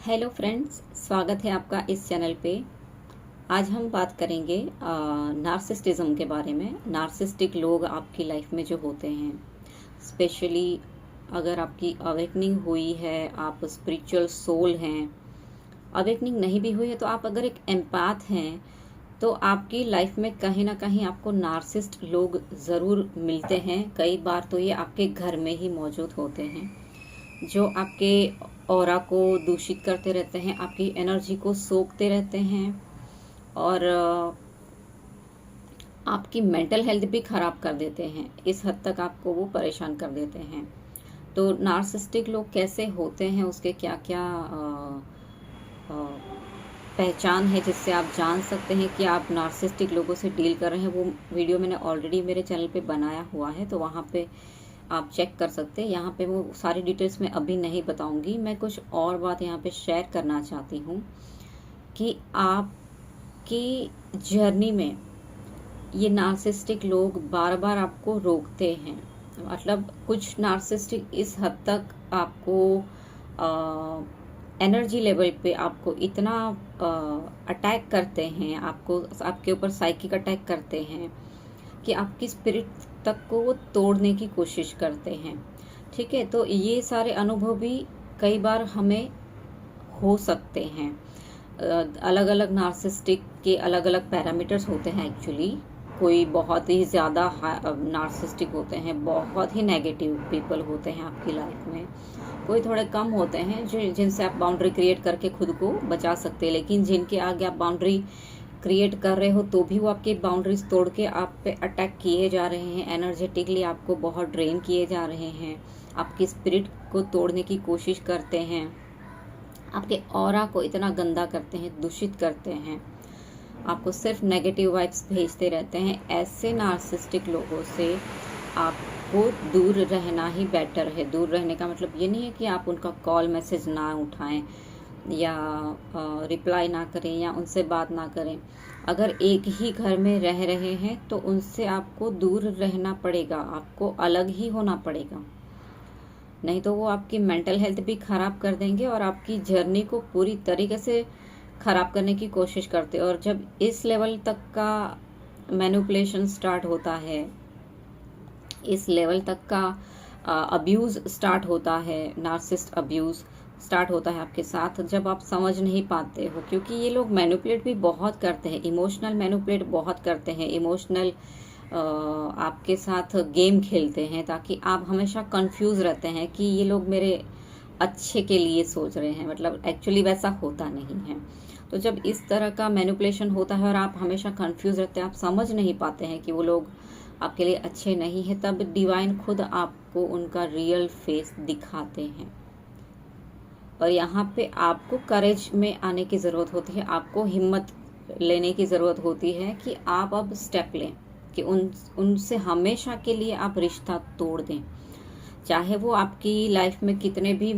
Hello friends, स्वागत है आपका इस चैनल पे। आज हम बात करेंगे नार्सिसिज्म के बारे में। नार्सिस्टिक लोग आपकी लाइफ में जो होते हैं, स्पेशली अगर आपकी अवेकनिंग हुई है, आप स्पिरिचुअल सोल हैं, अवेकनिंग नहीं भी हुई है तो आप अगर एक एम्पैथ हैं तो आपकी लाइफ में कहीं ना कहीं आपको नार्सिस्ट लोग ज़रूर मिलते हैं। कई बार तो ये आपके घर में ही मौजूद होते हैं, जो आपके ऑरा को दूषित करते रहते हैं, आपकी एनर्जी को सोखते रहते हैं और आपकी मेंटल हेल्थ भी ख़राब कर देते हैं। इस हद तक आपको वो परेशान कर देते हैं। तो नार्सिस्टिक लोग कैसे होते हैं, उसके क्या क्या पहचान है जिससे आप जान सकते हैं कि आप नार्सिस्टिक लोगों से डील कर रहे हैं, वो वीडियो मैंने ऑलरेडी मेरे चैनल पे बनाया हुआ है, तो वहाँ पे आप चेक कर सकते हैं। यहाँ पे वो सारी डिटेल्स मैं अभी नहीं बताऊंगी। मैं कुछ और बात यहाँ पे शेयर करना चाहती हूँ कि आपकी जर्नी में ये नार्सिस्टिक लोग बार बार आपको रोकते हैं। मतलब कुछ नार्सिस्टिक इस हद तक आपको एनर्जी लेवल पे आपको इतना अटैक करते हैं, आपको आपके ऊपर साइकिक अटैक करते हैं कि आपकी स्पिरिट तक को वो तोड़ने की कोशिश करते हैं। ठीक है, तो ये सारे अनुभव भी कई बार हमें हो सकते हैं। अलग अलग नार्सिस्टिक के अलग अलग पैरामीटर्स होते हैं एक्चुअली। कोई बहुत ही ज़्यादा नार्सिस्टिक होते हैं, बहुत ही नेगेटिव पीपल होते हैं आपकी लाइफ में। कोई थोड़े कम होते हैं जो जिनसे आप बाउंड्री क्रिएट करके खुद को बचा सकते हैं, लेकिन जिनके आगे आप बाउंड्री क्रिएट कर रहे हो तो भी वो आपकी बाउंड्रीज तोड़ के आप पे अटैक किए जा रहे हैं। एनर्जेटिकली आपको बहुत ड्रेन किए जा रहे हैं, आपकी स्पिरिट को तोड़ने की कोशिश करते हैं, आपके ऑरा को इतना गंदा करते हैं, दूषित करते हैं, आपको सिर्फ नेगेटिव वाइब्स भेजते रहते हैं। ऐसे नार्सिस्टिक लोगों से आपको दूर रहना ही बेटर है। दूर रहने का मतलब ये नहीं है कि आप उनका कॉल मैसेज ना उठाएं या रिप्लाई ना करें या उनसे बात ना करें। अगर एक ही घर में रह रहे हैं तो उनसे आपको दूर रहना पड़ेगा, आपको अलग ही होना पड़ेगा, नहीं तो वो आपकी मेंटल हेल्थ भी ख़राब कर देंगे और आपकी जर्नी को पूरी तरीके से ख़राब करने की कोशिश करते हैं। और जब इस लेवल तक का मैनिपुलेशन स्टार्ट होता है, इस लेवल तक का अब्यूज़ स्टार्ट होता है, नार्सिस्ट अब्यूज़ स्टार्ट होता है आपके साथ, जब आप समझ नहीं पाते हो, क्योंकि ये लोग मैनिपुलेट भी बहुत करते हैं, इमोशनल मैनिपुलेट बहुत करते हैं, इमोशनल आपके साथ गेम खेलते हैं ताकि आप हमेशा कंफ्यूज रहते हैं कि ये लोग मेरे अच्छे के लिए सोच रहे हैं, मतलब एक्चुअली वैसा होता नहीं है। तो जब इस तरह का मैनिपुलेशन होता है और आप हमेशा कंफ्यूज रहते हैं, आप समझ नहीं पाते हैं कि वो लोग आपके लिए अच्छे नहीं है, तब डिवाइन खुद आपको उनका रियल फेस दिखाते हैं। और यहाँ पे आपको करेज में आने की ज़रूरत होती है, आपको हिम्मत लेने की ज़रूरत होती है कि आप अब स्टेप लें कि उनसे हमेशा के लिए आप रिश्ता तोड़ दें। चाहे वो आपकी लाइफ में कितने भी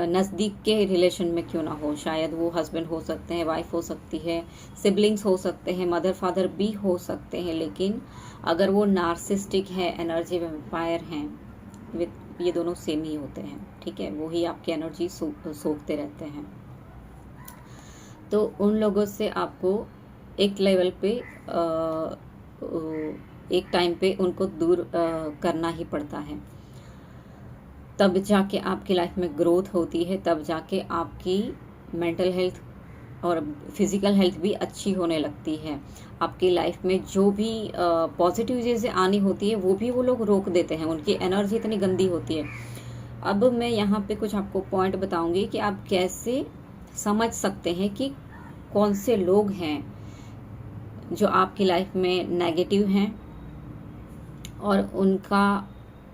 नज़दीक के रिलेशन में क्यों ना हो, शायद वो हस्बैंड हो सकते हैं, वाइफ हो सकती है, सिबलिंग्स हो सकते हैं, मदर फादर भी हो सकते हैं, लेकिन अगर वो नार्सिस्टिक है, एनर्जी वैम्पायर हैं, ये दोनों सेम ही होते हैं। ठीक है, वो ही आपकी एनर्जी सोखते रहते हैं। तो उन लोगों से आपको एक लेवल पे एक टाइम पे उनको दूर करना ही पड़ता है, तब जाके आपकी लाइफ में ग्रोथ होती है, तब जाके आपकी मेंटल हेल्थ और फिजिकल हेल्थ भी अच्छी होने लगती है। आपकी लाइफ में जो भी पॉजिटिव चीज़ें आनी होती है वो भी वो लोग रोक देते हैं, उनकी एनर्जी इतनी गंदी होती है। अब मैं यहाँ पे कुछ आपको पॉइंट बताऊंगी कि आप कैसे समझ सकते हैं कि कौन से लोग हैं जो आपकी लाइफ में नेगेटिव हैं और उनका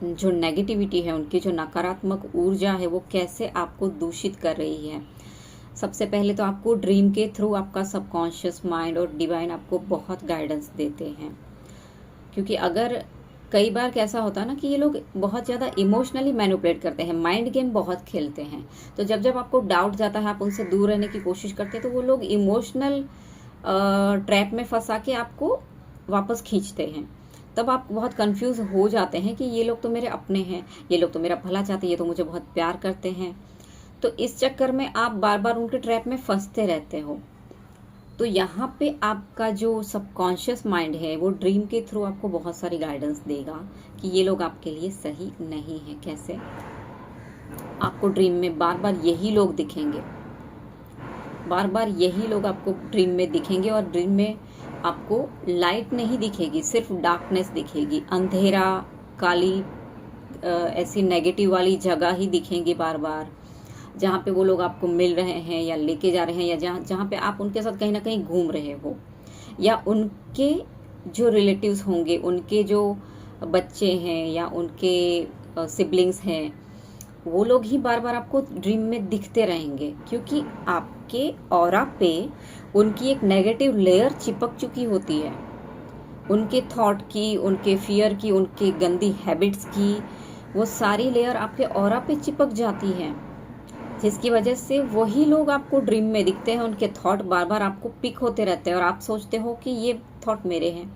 जो नेगेटिविटी है, उनकी जो नकारात्मक ऊर्जा है, वो कैसे आपको दूषित कर रही है। सबसे पहले तो आपको ड्रीम के थ्रू आपका सबकॉन्शियस माइंड और डिवाइन आपको बहुत गाइडेंस देते हैं, क्योंकि अगर कई बार कैसा होता है ना कि ये लोग बहुत ज़्यादा इमोशनली मैनिपुलेट करते हैं, माइंड गेम बहुत खेलते हैं। तो जब जब आपको डाउट जाता है, आप उनसे दूर रहने की कोशिश करते हैं, तो वो लोग इमोशनल ट्रैप में फंसा के आपको वापस खींचते हैं। तब आप बहुत कंफ्यूज हो जाते हैं कि ये लोग तो मेरे अपने हैं, ये लोग तो मेरा भला चाहते हैं, ये तो मुझे बहुत प्यार करते हैं। तो इस चक्कर में आप बार बार उनके ट्रैप में फंसते रहते हो। तो यहाँ पे आपका जो सबकॉन्शियस माइंड है वो ड्रीम के थ्रू आपको बहुत सारी गाइडेंस देगा कि ये लोग आपके लिए सही नहीं है। कैसे? आपको ड्रीम में बार बार यही लोग दिखेंगे, बार बार यही लोग आपको ड्रीम में दिखेंगे, और ड्रीम में आपको लाइट नहीं दिखेगी, सिर्फ डार्कनेस दिखेगी, अंधेरा, काली ऐसी नेगेटिव वाली जगह ही दिखेंगी बार बार, जहाँ पे वो लोग आपको मिल रहे हैं या लेके जा रहे हैं, या जहाँ पे आप उनके साथ कहीं ना कहीं घूम रहे हो, या उनके जो रिलेटिव्स होंगे, उनके जो बच्चे हैं या उनके सिबलिंग्स हैं, वो लोग ही बार बार आपको ड्रीम में दिखते रहेंगे, क्योंकि आपके ऑरा पे उनकी एक नेगेटिव लेयर चिपक चुकी होती है, उनके थॉट की, उनके फियर की, उनके गंदी हैबिट्स की, वो सारी लेयर आपके ऑरा पे चिपक जाती है, जिसकी वजह से वही लोग आपको ड्रीम में दिखते हैं। उनके थॉट बार बार आपको पिक होते रहते हैं और आप सोचते हो कि ये थॉट मेरे हैं।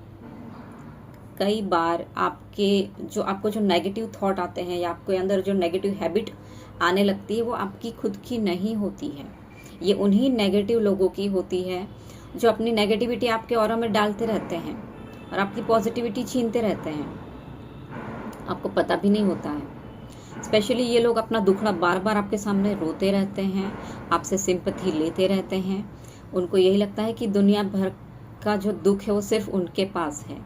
कई बार आपको जो नेगेटिव थॉट आते हैं या आपके अंदर जो नेगेटिव हैबिट आने लगती है, वो आपकी खुद की नहीं होती है, ये उन्हीं नेगेटिव लोगों की होती है जो अपनी नेगेटिविटी आपके ऑरा में डालते रहते हैं और आपकी पॉजिटिविटी छीनते रहते हैं, आपको पता भी नहीं होता है। स्पेशली ये लोग अपना दुखड़ा बार बार आपके सामने रोते रहते हैं, आपसे सिंपैथी लेते रहते हैं। उनको यही लगता है कि दुनिया भर का जो दुख है वो सिर्फ उनके पास है।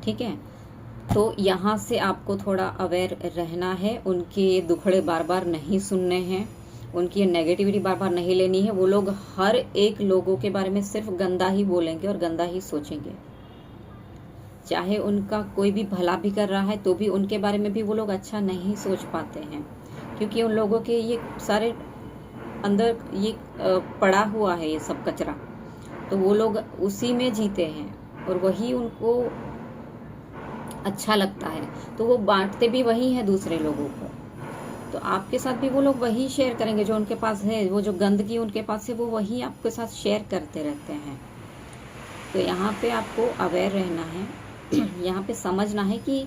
ठीक है, तो यहाँ से आपको थोड़ा अवेयर रहना है, उनके दुखड़े बार बार नहीं सुनने हैं, उनकी नेगेटिविटी बार बार नहीं लेनी है। वो लोग हर एक लोगों के बारे में सिर्फ गंदा ही बोलेंगे और गंदा ही सोचेंगे, चाहे उनका कोई भी भला भी कर रहा है तो भी उनके बारे में भी वो लोग अच्छा नहीं सोच पाते हैं, क्योंकि उन लोगों के ये सारे अंदर ये पड़ा हुआ है ये सब कचरा, तो वो लोग उसी में जीते हैं और वही उनको अच्छा लगता है, तो वो बांटते भी वही है दूसरे लोगों को। तो आपके साथ भी वो लोग वही शेयर करेंगे जो उनके पास है, वो जो गंदगी उनके पास है वो वही आपके साथ शेयर करते रहते हैं। तो यहाँ पे आपको अवेयर रहना है, यहाँ पे समझना है कि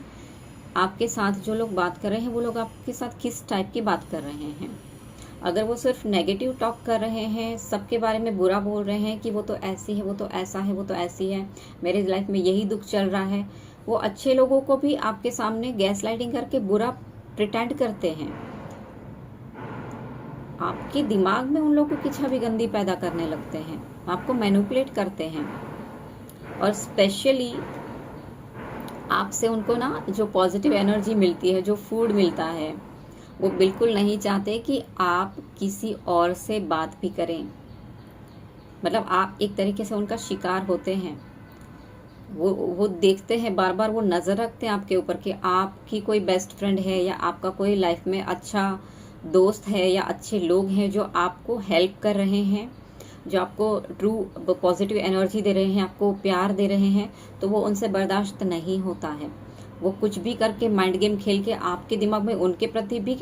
आपके साथ जो लोग बात कर रहे हैं वो लोग आपके साथ किस टाइप की बात कर रहे हैं। अगर वो सिर्फ नेगेटिव टॉक कर रहे हैं, सबके बारे में बुरा बोल रहे हैं कि वो तो ऐसी है, वो तो ऐसा है, वो तो ऐसी है, मेरे लाइफ में यही दुख चल रहा है, वो अच्छे लोगों को भी आपके सामने गैस लाइटिंग करके बुरा प्रिटेंड करते हैं। आपके दिमाग में उन लोगों की छवि गंदी पैदा करने लगते हैं, आपको मैनिपुलेट करते हैं, और स्पेशली आपसे उनको ना जो पॉजिटिव एनर्जी मिलती है, जो फूड मिलता है, वो बिल्कुल नहीं चाहते कि आप किसी और से बात भी करें। मतलब आप एक तरीके से उनका शिकार होते हैं। वो देखते हैं, बार बार वो नज़र रखते हैं आपके ऊपर कि आपकी कोई बेस्ट फ्रेंड है या आपका कोई लाइफ में अच्छा दोस्त है या अच्छे लोग हैं जो आपको हेल्प कर रहे हैं, जो आपको ट्रू पॉजिटिव एनर्जी दे रहे हैं, आपको प्यार दे रहे हैं, तो वो उनसे बर्दाश्त नहीं होता है। वो कुछ भी करके माइंड गेम खेल के आपके दिमाग में उनके प्रति भी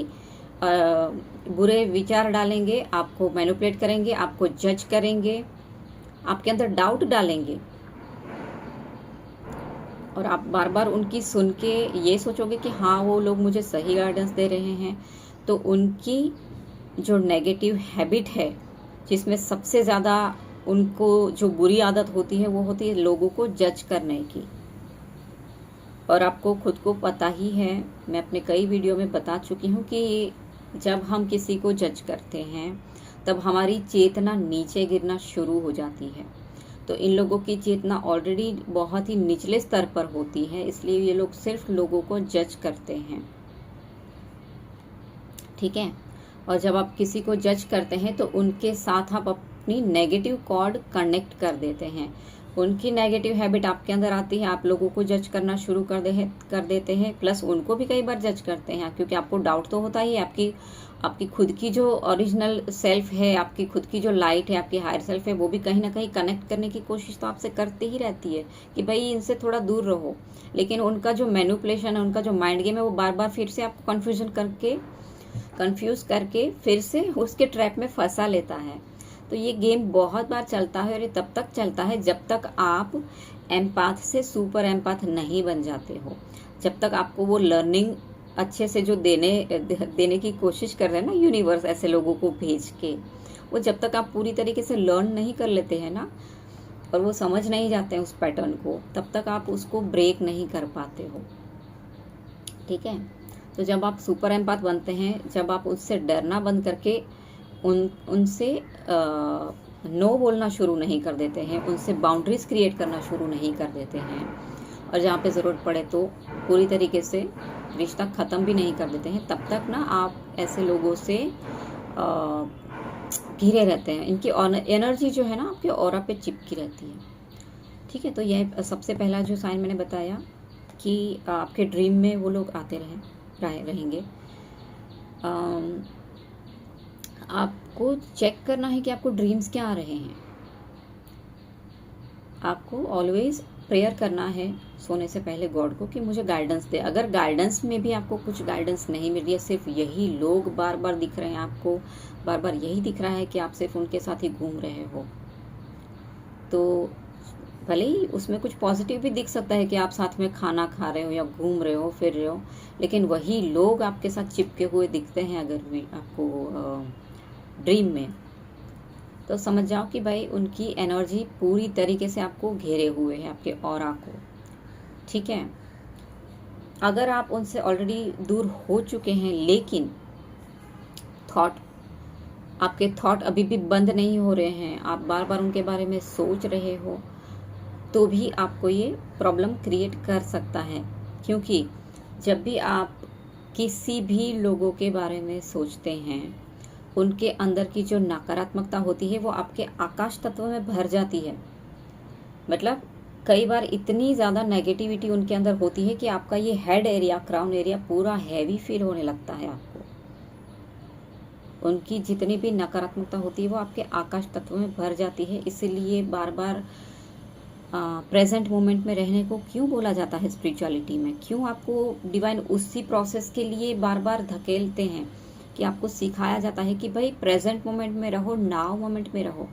बुरे विचार डालेंगे, आपको मैनिपुलेट करेंगे, आपको जज करेंगे, आपके अंदर डाउट डालेंगे, और आप बार बार उनकी सुन के ये सोचोगे कि हाँ वो लोग मुझे सही गाइडेंस दे रहे हैं। तो उनकी जो नेगेटिव हैबिट है, जिसमें सबसे ज़्यादा उनको जो बुरी आदत होती है वो होती है लोगों को जज करने की। और आपको खुद को पता ही है, मैं अपने कई वीडियो में बता चुकी हूँ कि जब हम किसी को जज करते हैं तब हमारी चेतना नीचे गिरना शुरू हो जाती है। तो इन लोगों की चेतना ऑलरेडी बहुत ही निचले स्तर पर होती है, इसलिए ये लोग सिर्फ लोगों को जज करते हैं। ठीक है, और जब आप किसी को जज करते हैं तो उनके साथ आप अपनी नेगेटिव कॉर्ड कनेक्ट कर देते हैं। उनकी नेगेटिव हैबिट आपके अंदर आती है, आप लोगों को जज करना शुरू कर देते हैं, प्लस उनको भी कई बार जज करते हैं, क्योंकि आपको डाउट तो होता ही है। आपकी खुद की जो ओरिजिनल सेल्फ है, आपकी खुद की जो लाइट है, आपकी हायर सेल्फ है, वो भी कहीं ना कहीं कनेक्ट करने की कोशिश तो आपसे करती ही रहती है कि भाई इनसे थोड़ा दूर रहो। लेकिन उनका जो मैनिपुलेशन है, उनका जो माइंड गेम है, वो बार बार फिर से आपको कंफ्यूज करके फिर से उसके ट्रैप में फंसा लेता है। तो ये गेम बहुत बार चलता है, और ये तब तक चलता है जब तक आप एम्पाथ से सुपर एम्पाथ नहीं बन जाते हो, जब तक आपको वो लर्निंग अच्छे से जो देने की कोशिश कर रहे हैं ना यूनिवर्स ऐसे लोगों को भेज के, वो जब तक आप पूरी तरीके से लर्न नहीं कर लेते हैं ना और वो समझ नहीं जाते हैं उस पैटर्न को, तब तक आप उसको ब्रेक नहीं कर पाते हो। ठीक है, तो जब आप सुपर एम्पैथ बनते हैं, जब आप उससे डरना बंद करके उनसे नो बोलना शुरू नहीं कर देते हैं, उनसे बाउंड्रीज क्रिएट करना शुरू नहीं कर देते हैं, और जहाँ पे ज़रूरत पड़े तो पूरी तरीके से रिश्ता ख़त्म भी नहीं कर देते हैं, तब तक ना आप ऐसे लोगों से घिरे रहते हैं। इनकी एनर्जी जो है ना आपके ऑरा पे चिपकी रहती है। ठीक है, तो यह सबसे पहला जो साइन मैंने बताया कि आपके ड्रीम में वो लोग आते रहेंगे। आपको चेक करना है कि आपको ड्रीम्स क्या आ रहे हैं। आपको ऑलवेज प्रेयर करना है सोने से पहले गॉड को कि मुझे गाइडेंस दे। अगर गाइडेंस में भी आपको कुछ गाइडेंस नहीं मिल रही है, सिर्फ यही लोग बार बार दिख रहे हैं आपको, बार बार यही दिख रहा है कि आप सिर्फ उनके साथ ही घूम रहे हो, तो भले ही उसमें कुछ पॉजिटिव भी दिख सकता है कि आप साथ में खाना खा रहे हो या घूम रहे हो, फिर रहे हो, लेकिन वही लोग आपके साथ चिपके हुए दिखते हैं अगर भी आपको ड्रीम में, तो समझ जाओ कि भाई उनकी एनर्जी पूरी तरीके से आपको घेरे हुए है, आपके ऑरा को। ठीक है, अगर आप उनसे ऑलरेडी दूर हो चुके हैं लेकिन आपके थॉट अभी भी बंद नहीं हो रहे हैं, आप बार बार उनके बारे में सोच रहे हो, तो भी आपको ये प्रॉब्लम क्रिएट कर सकता है। क्योंकि जब भी आप किसी भी लोगों के बारे में सोचते हैं, उनके अंदर की जो नकारात्मकता होती है वो आपके आकाश तत्व में भर जाती है। मतलब कई बार इतनी ज़्यादा नेगेटिविटी उनके अंदर होती है कि आपका ये हेड एरिया, क्राउन एरिया पूरा हैवी फील होने लगता है आपको। उनकी जितनी भी नकारात्मकता होती है वो आपके आकाश तत्व में भर जाती है। इसीलिए बार बार प्रेजेंट मोमेंट में रहने को क्यों बोला जाता है स्पिरिचुअलिटी में, क्यों आपको डिवाइन उसी प्रोसेस के लिए बार बार धकेलते हैं कि आपको सिखाया जाता है कि भाई प्रेजेंट मोमेंट में रहो, नाउ मोमेंट में रहो,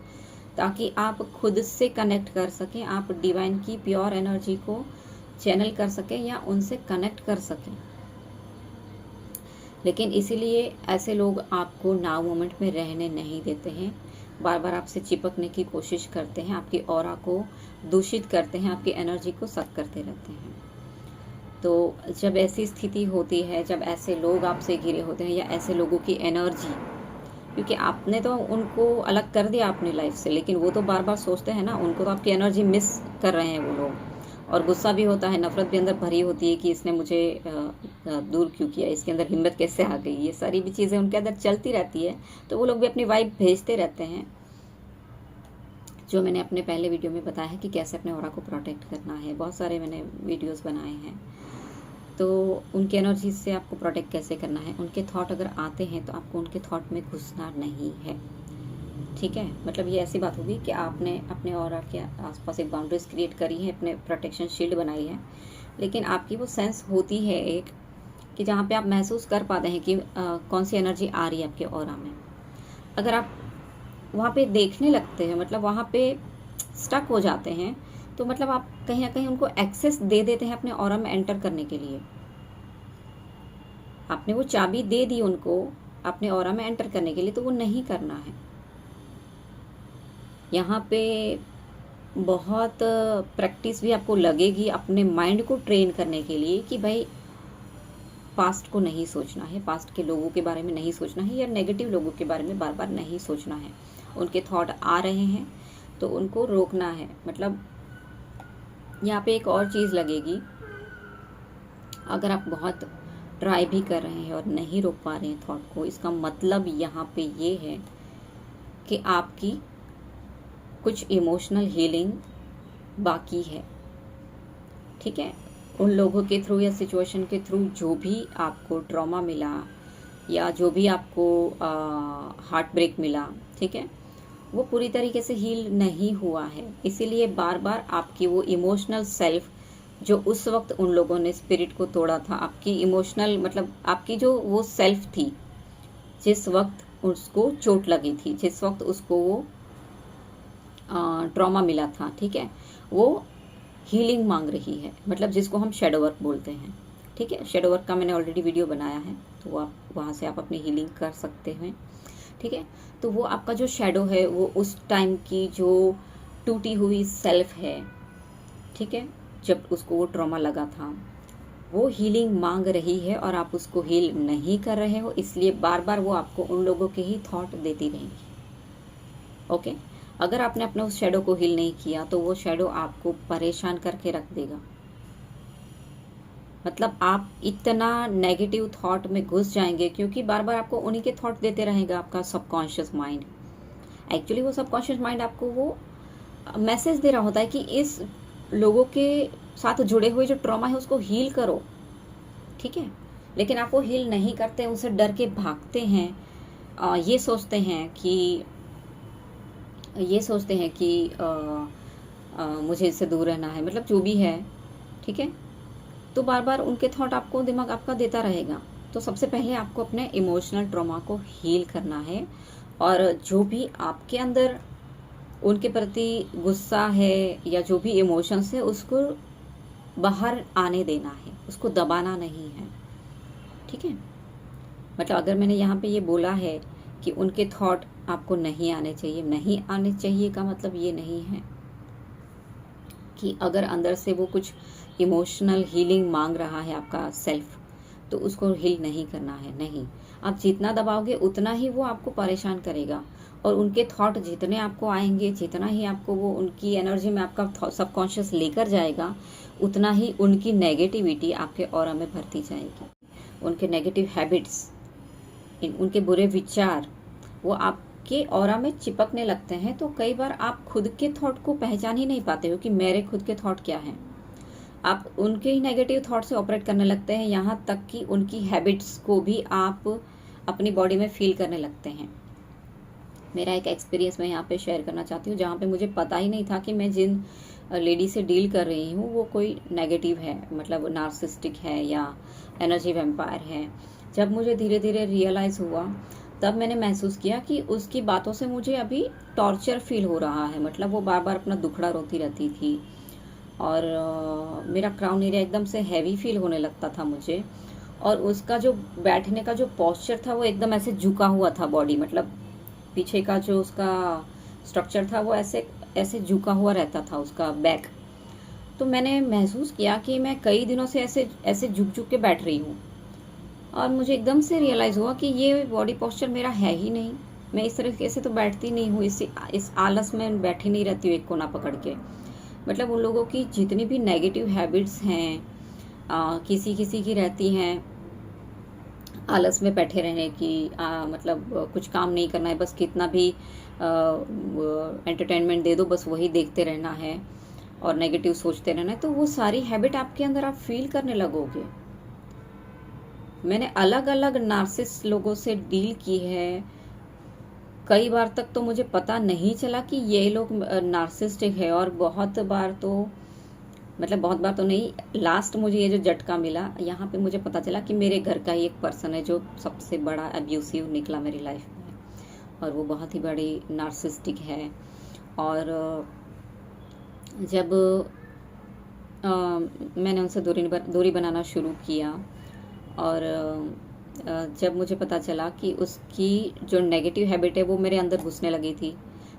ताकि आप खुद से कनेक्ट कर सकें, आप डिवाइन की प्योर एनर्जी को चैनल कर सकें या उनसे कनेक्ट कर सकें। लेकिन इसीलिए ऐसे लोग आपको नाउ मोमेंट में रहने नहीं देते हैं, बार बार आपसे चिपकने की कोशिश करते हैं, आपकी ऑरा को दूषित करते हैं, आपकी एनर्जी को सक करते रहते हैं। तो जब ऐसी स्थिति होती है, जब ऐसे लोग आपसे घिरे होते हैं या ऐसे लोगों की एनर्जी, क्योंकि आपने तो उनको अलग कर दिया अपनी लाइफ से, लेकिन वो तो बार बार सोचते हैं ना, उनको तो आपकी एनर्जी मिस कर रहे हैं वो लोग, और गुस्सा भी होता है, नफरत भी अंदर भरी होती है कि इसने मुझे दूर क्यों किया, इसके अंदर हिम्मत कैसे आ गई, ये सारी भी चीज़ें उनके अंदर चलती रहती है। तो वो लोग भी अपनी वाइब भेजते रहते हैं, जो मैंने अपने पहले वीडियो में बताया है कि कैसे अपने ऑरा को प्रोटेक्ट करना है। बहुत सारे मैंने वीडियोस बनाए हैं, तो उनकी एनर्जी से आपको प्रोटेक्ट कैसे करना है। उनके थॉट अगर आते हैं तो आपको उनके थॉट में घुसना नहीं है। ठीक है, मतलब ये ऐसी बात होगी कि आपने अपने ऑरा के आसपास एक बाउंड्रीज क्रिएट करी है, अपने प्रोटेक्शन शील्ड बनाई है, लेकिन आपकी वो सेंस होती है एक कि जहाँ पे आप महसूस कर पाते हैं कि कौन सी एनर्जी आ रही है आपके ऑरा में। अगर आप वहाँ पे देखने लगते हैं, मतलब वहाँ पे स्टक हो जाते हैं, तो मतलब आप कहीं ना कहीं उनको एक्सेस दे देते हैं अपने ऑरा में एंटर करने के लिए। आपने वो चाबी दे दी उनको अपने ऑरा में एंटर करने के लिए, तो वो नहीं करना है। यहाँ पे बहुत प्रैक्टिस भी आपको लगेगी अपने माइंड को ट्रेन करने के लिए कि भाई पास्ट को नहीं सोचना है, पास्ट के लोगों के बारे में नहीं सोचना है, या नेगेटिव लोगों के बारे में बार बार नहीं सोचना है। उनके थॉट आ रहे हैं तो उनको रोकना है। मतलब यहाँ पे एक और चीज़ लगेगी, अगर आप बहुत ट्राई भी कर रहे हैं और नहीं रोक पा रहे हैं थॉट को, इसका मतलब यहाँ पे ये है कि आपकी कुछ इमोशनल हीलिंग बाकी है। ठीक है, उन लोगों के थ्रू या सिचुएशन के थ्रू जो भी आपको ट्रॉमा मिला या जो भी आपको हार्ट ब्रेक मिला, ठीक है, वो पूरी तरीके से हील नहीं हुआ है। इसीलिए बार बार आपकी वो इमोशनल सेल्फ जो उस वक्त उन लोगों ने स्पिरिट को तोड़ा था, आपकी इमोशनल मतलब आपकी जो वो सेल्फ थी जिस वक्त उसको चोट लगी थी, जिस वक्त उसको वो ट्रॉमा मिला था, ठीक है, वो हीलिंग मांग रही है, मतलब जिसको हम शैडो वर्क बोलते हैं। ठीक ठीक है। शेडो वर्क का मैंने ऑलरेडी वीडियो बनाया है, तो आप वहाँ से आप अपनी हीलिंग कर सकते हैं, ठीक है। तो वो आपका जो शेडो है वो उस टाइम की जो टूटी हुई सेल्फ है, ठीक है, जब उसको वो ट्रॉमा लगा था, वो हीलिंग मांग रही है और आप उसको हील नहीं कर रहे हो, इसलिए बार बार वो आपको उन लोगों के ही थॉट देती रहेंगी। ओके, अगर आपने अपने उस शेडो को हील नहीं किया तो वो शेडो आपको परेशान करके रख देगा। मतलब आप इतना नेगेटिव थॉट में घुस जाएंगे, क्योंकि बार बार आपको उन्हीं के थॉट देते रहेगा आपका सबकॉन्शियस माइंड। एक्चुअली वो सबकॉन्शियस माइंड आपको वो मैसेज दे रहा होता है कि इस लोगों के साथ जुड़े हुए जो ट्रॉमा है उसको हील करो, ठीक है। लेकिन आप वो हील नहीं करते, उसे डर के भागते हैं, ये सोचते हैं कि मुझे इससे दूर रहना है, मतलब जो भी है, ठीक है। तो बार बार उनके थॉट आपको दिमाग आपका देता रहेगा। तो सबसे पहले आपको अपने इमोशनल ट्रॉमा को हील करना है, और जो भी आपके अंदर उनके प्रति गुस्सा है या जो भी इमोशंस है उसको बाहर आने देना है, उसको दबाना नहीं है, ठीक है। मतलब अगर मैंने यहाँ पे ये बोला है कि उनके थॉट आपको नहीं आने चाहिए, नहीं आने चाहिए का मतलब ये नहीं है कि अगर अंदर से वो कुछ इमोशनल हीलिंग मांग रहा है आपका सेल्फ, तो उसको हील नहीं करना है, नहीं। आप जितना दबाओगे उतना ही वो आपको परेशान करेगा, और उनके थॉट जितने आपको आएंगे, जितना ही आपको वो उनकी एनर्जी में आपका सबकॉन्शियस लेकर जाएगा, उतना ही उनकी नेगेटिविटी आपके ऑरा में भरती जाएगी। उनके नेगेटिव हैबिट्स, उनके बुरे विचार वो आपके ऑरा में चिपकने लगते हैं। तो कई बार आप खुद के थॉट को पहचान ही नहीं पाते हो कि मेरे खुद के थॉट क्या हैं। आप उनके ही नेगेटिव थॉट से ऑपरेट करने लगते हैं, यहाँ तक कि उनकी हैबिट्स को भी आप अपनी बॉडी में फील करने लगते हैं। मेरा एक एक्सपीरियंस मैं यहाँ पे शेयर करना चाहती हूँ, जहाँ पे मुझे पता ही नहीं था कि मैं जिन लेडी से डील कर रही हूँ वो कोई नेगेटिव है, मतलब नार्सिस्टिक है या एनर्जी वैम्पायर है। जब मुझे धीरे धीरे रियलाइज़ हुआ, तब मैंने महसूस किया कि उसकी बातों से मुझे अभी टॉर्चर फील हो रहा है। मतलब वो बार बार अपना दुखड़ा रोती रहती थी, और मेरा क्राउन एरिया एकदम से हैवी फील होने लगता था मुझे, और उसका जो बैठने का जो पोस्चर था वो एकदम ऐसे झुका हुआ था बॉडी, मतलब पीछे का जो उसका स्ट्रक्चर था वो ऐसे ऐसे झुका हुआ रहता था उसका बैक। तो मैंने महसूस किया कि मैं कई दिनों से ऐसे ऐसे झुक झुक के बैठ रही हूँ, और मुझे एकदम से रियलाइज़ हुआ कि ये बॉडी पोस्चर मेरा है ही नहीं। मैं इस तरीके से तो बैठती नहीं हूँ, इस आलस में बैठी नहीं रहती हूँ एक कोना पकड़ के। मतलब उन लोगों की जितनी भी नेगेटिव हैबिट्स हैं, किसी किसी की रहती हैं आलस में बैठे रहने की, मतलब कुछ काम नहीं करना है, बस कितना भी एंटरटेनमेंट दे दो बस वही देखते रहना है और नेगेटिव सोचते रहना है। तो वो सारी हैबिट आपके अंदर आप फील करने लगोगे। मैंने अलग अलग नार्सिसिस्ट लोगों से डील की है, कई बार तक तो मुझे पता नहीं चला कि ये लोग नार्सिसिस्टिक है, और बहुत बार तो नहीं, लास्ट मुझे ये जो झटका मिला यहाँ पे मुझे पता चला कि मेरे घर का ही एक पर्सन है जो सबसे बड़ा अब्यूसिव निकला मेरी लाइफ में, और वो बहुत ही बड़ी नार्सिसिस्टिक है। और जब मैंने उनसे दूरी बनाना शुरू किया, और जब मुझे पता चला कि उसकी जो नेगेटिव हैबिट है वो मेरे अंदर घुसने लगी थी,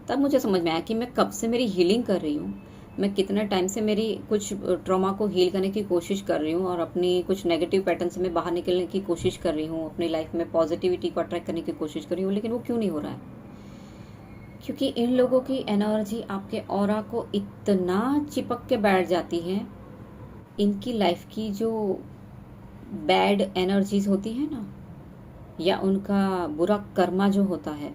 तब मुझे समझ में आया कि मैं कब से मेरी हीलिंग कर रही हूँ, मैं कितने टाइम से मेरी कुछ ट्रॉमा को हील करने की कोशिश कर रही हूँ, और अपनी कुछ नेगेटिव पैटर्न से मैं बाहर निकलने की कोशिश कर रही हूँ, अपनी लाइफ में पॉजिटिविटी को अट्रैक्ट करने की कोशिश कर रही हूँ, लेकिन वो क्यों नहीं हो रहा है? क्योंकि इन लोगों की एनर्जी आपके ऑरा को इतना चिपक के बैठ जाती है, इनकी लाइफ की जो बैड एनर्जीज होती है ना, या उनका बुरा कर्मा जो होता है,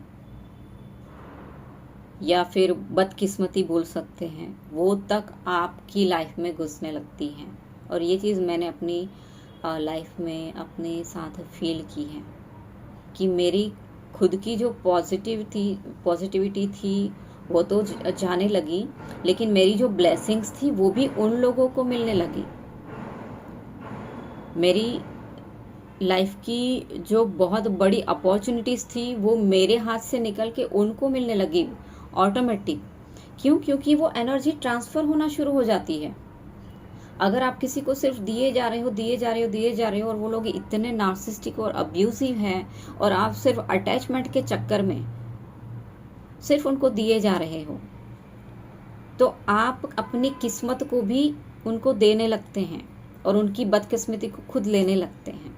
या फिर बदकिस्मती बोल सकते हैं, वो तक आपकी लाइफ में घुसने लगती हैं। और ये चीज़ मैंने अपनी लाइफ में अपने साथ फील की है कि मेरी खुद की जो पॉजिटिविटी थी वो तो जाने लगी, लेकिन मेरी जो ब्लेसिंग्स थी वो भी उन लोगों को मिलने लगी। मेरी लाइफ की जो बहुत बड़ी अपॉर्चुनिटीज़ थी वो मेरे हाथ से निकल के उनको मिलने लगी ऑटोमेटिक। क्यों? क्योंकि वो एनर्जी ट्रांसफ़र होना शुरू हो जाती है। अगर आप किसी को सिर्फ दिए जा रहे हो और वो लोग इतने नार्सिस्टिक और अब्यूजिव हैं और आप सिर्फ अटैचमेंट के चक्कर में सिर्फ उनको दिए जा रहे हो, तो आप अपनी किस्मत को भी उनको देने लगते हैं और उनकी बदकिस्मती को खुद लेने लगते हैं।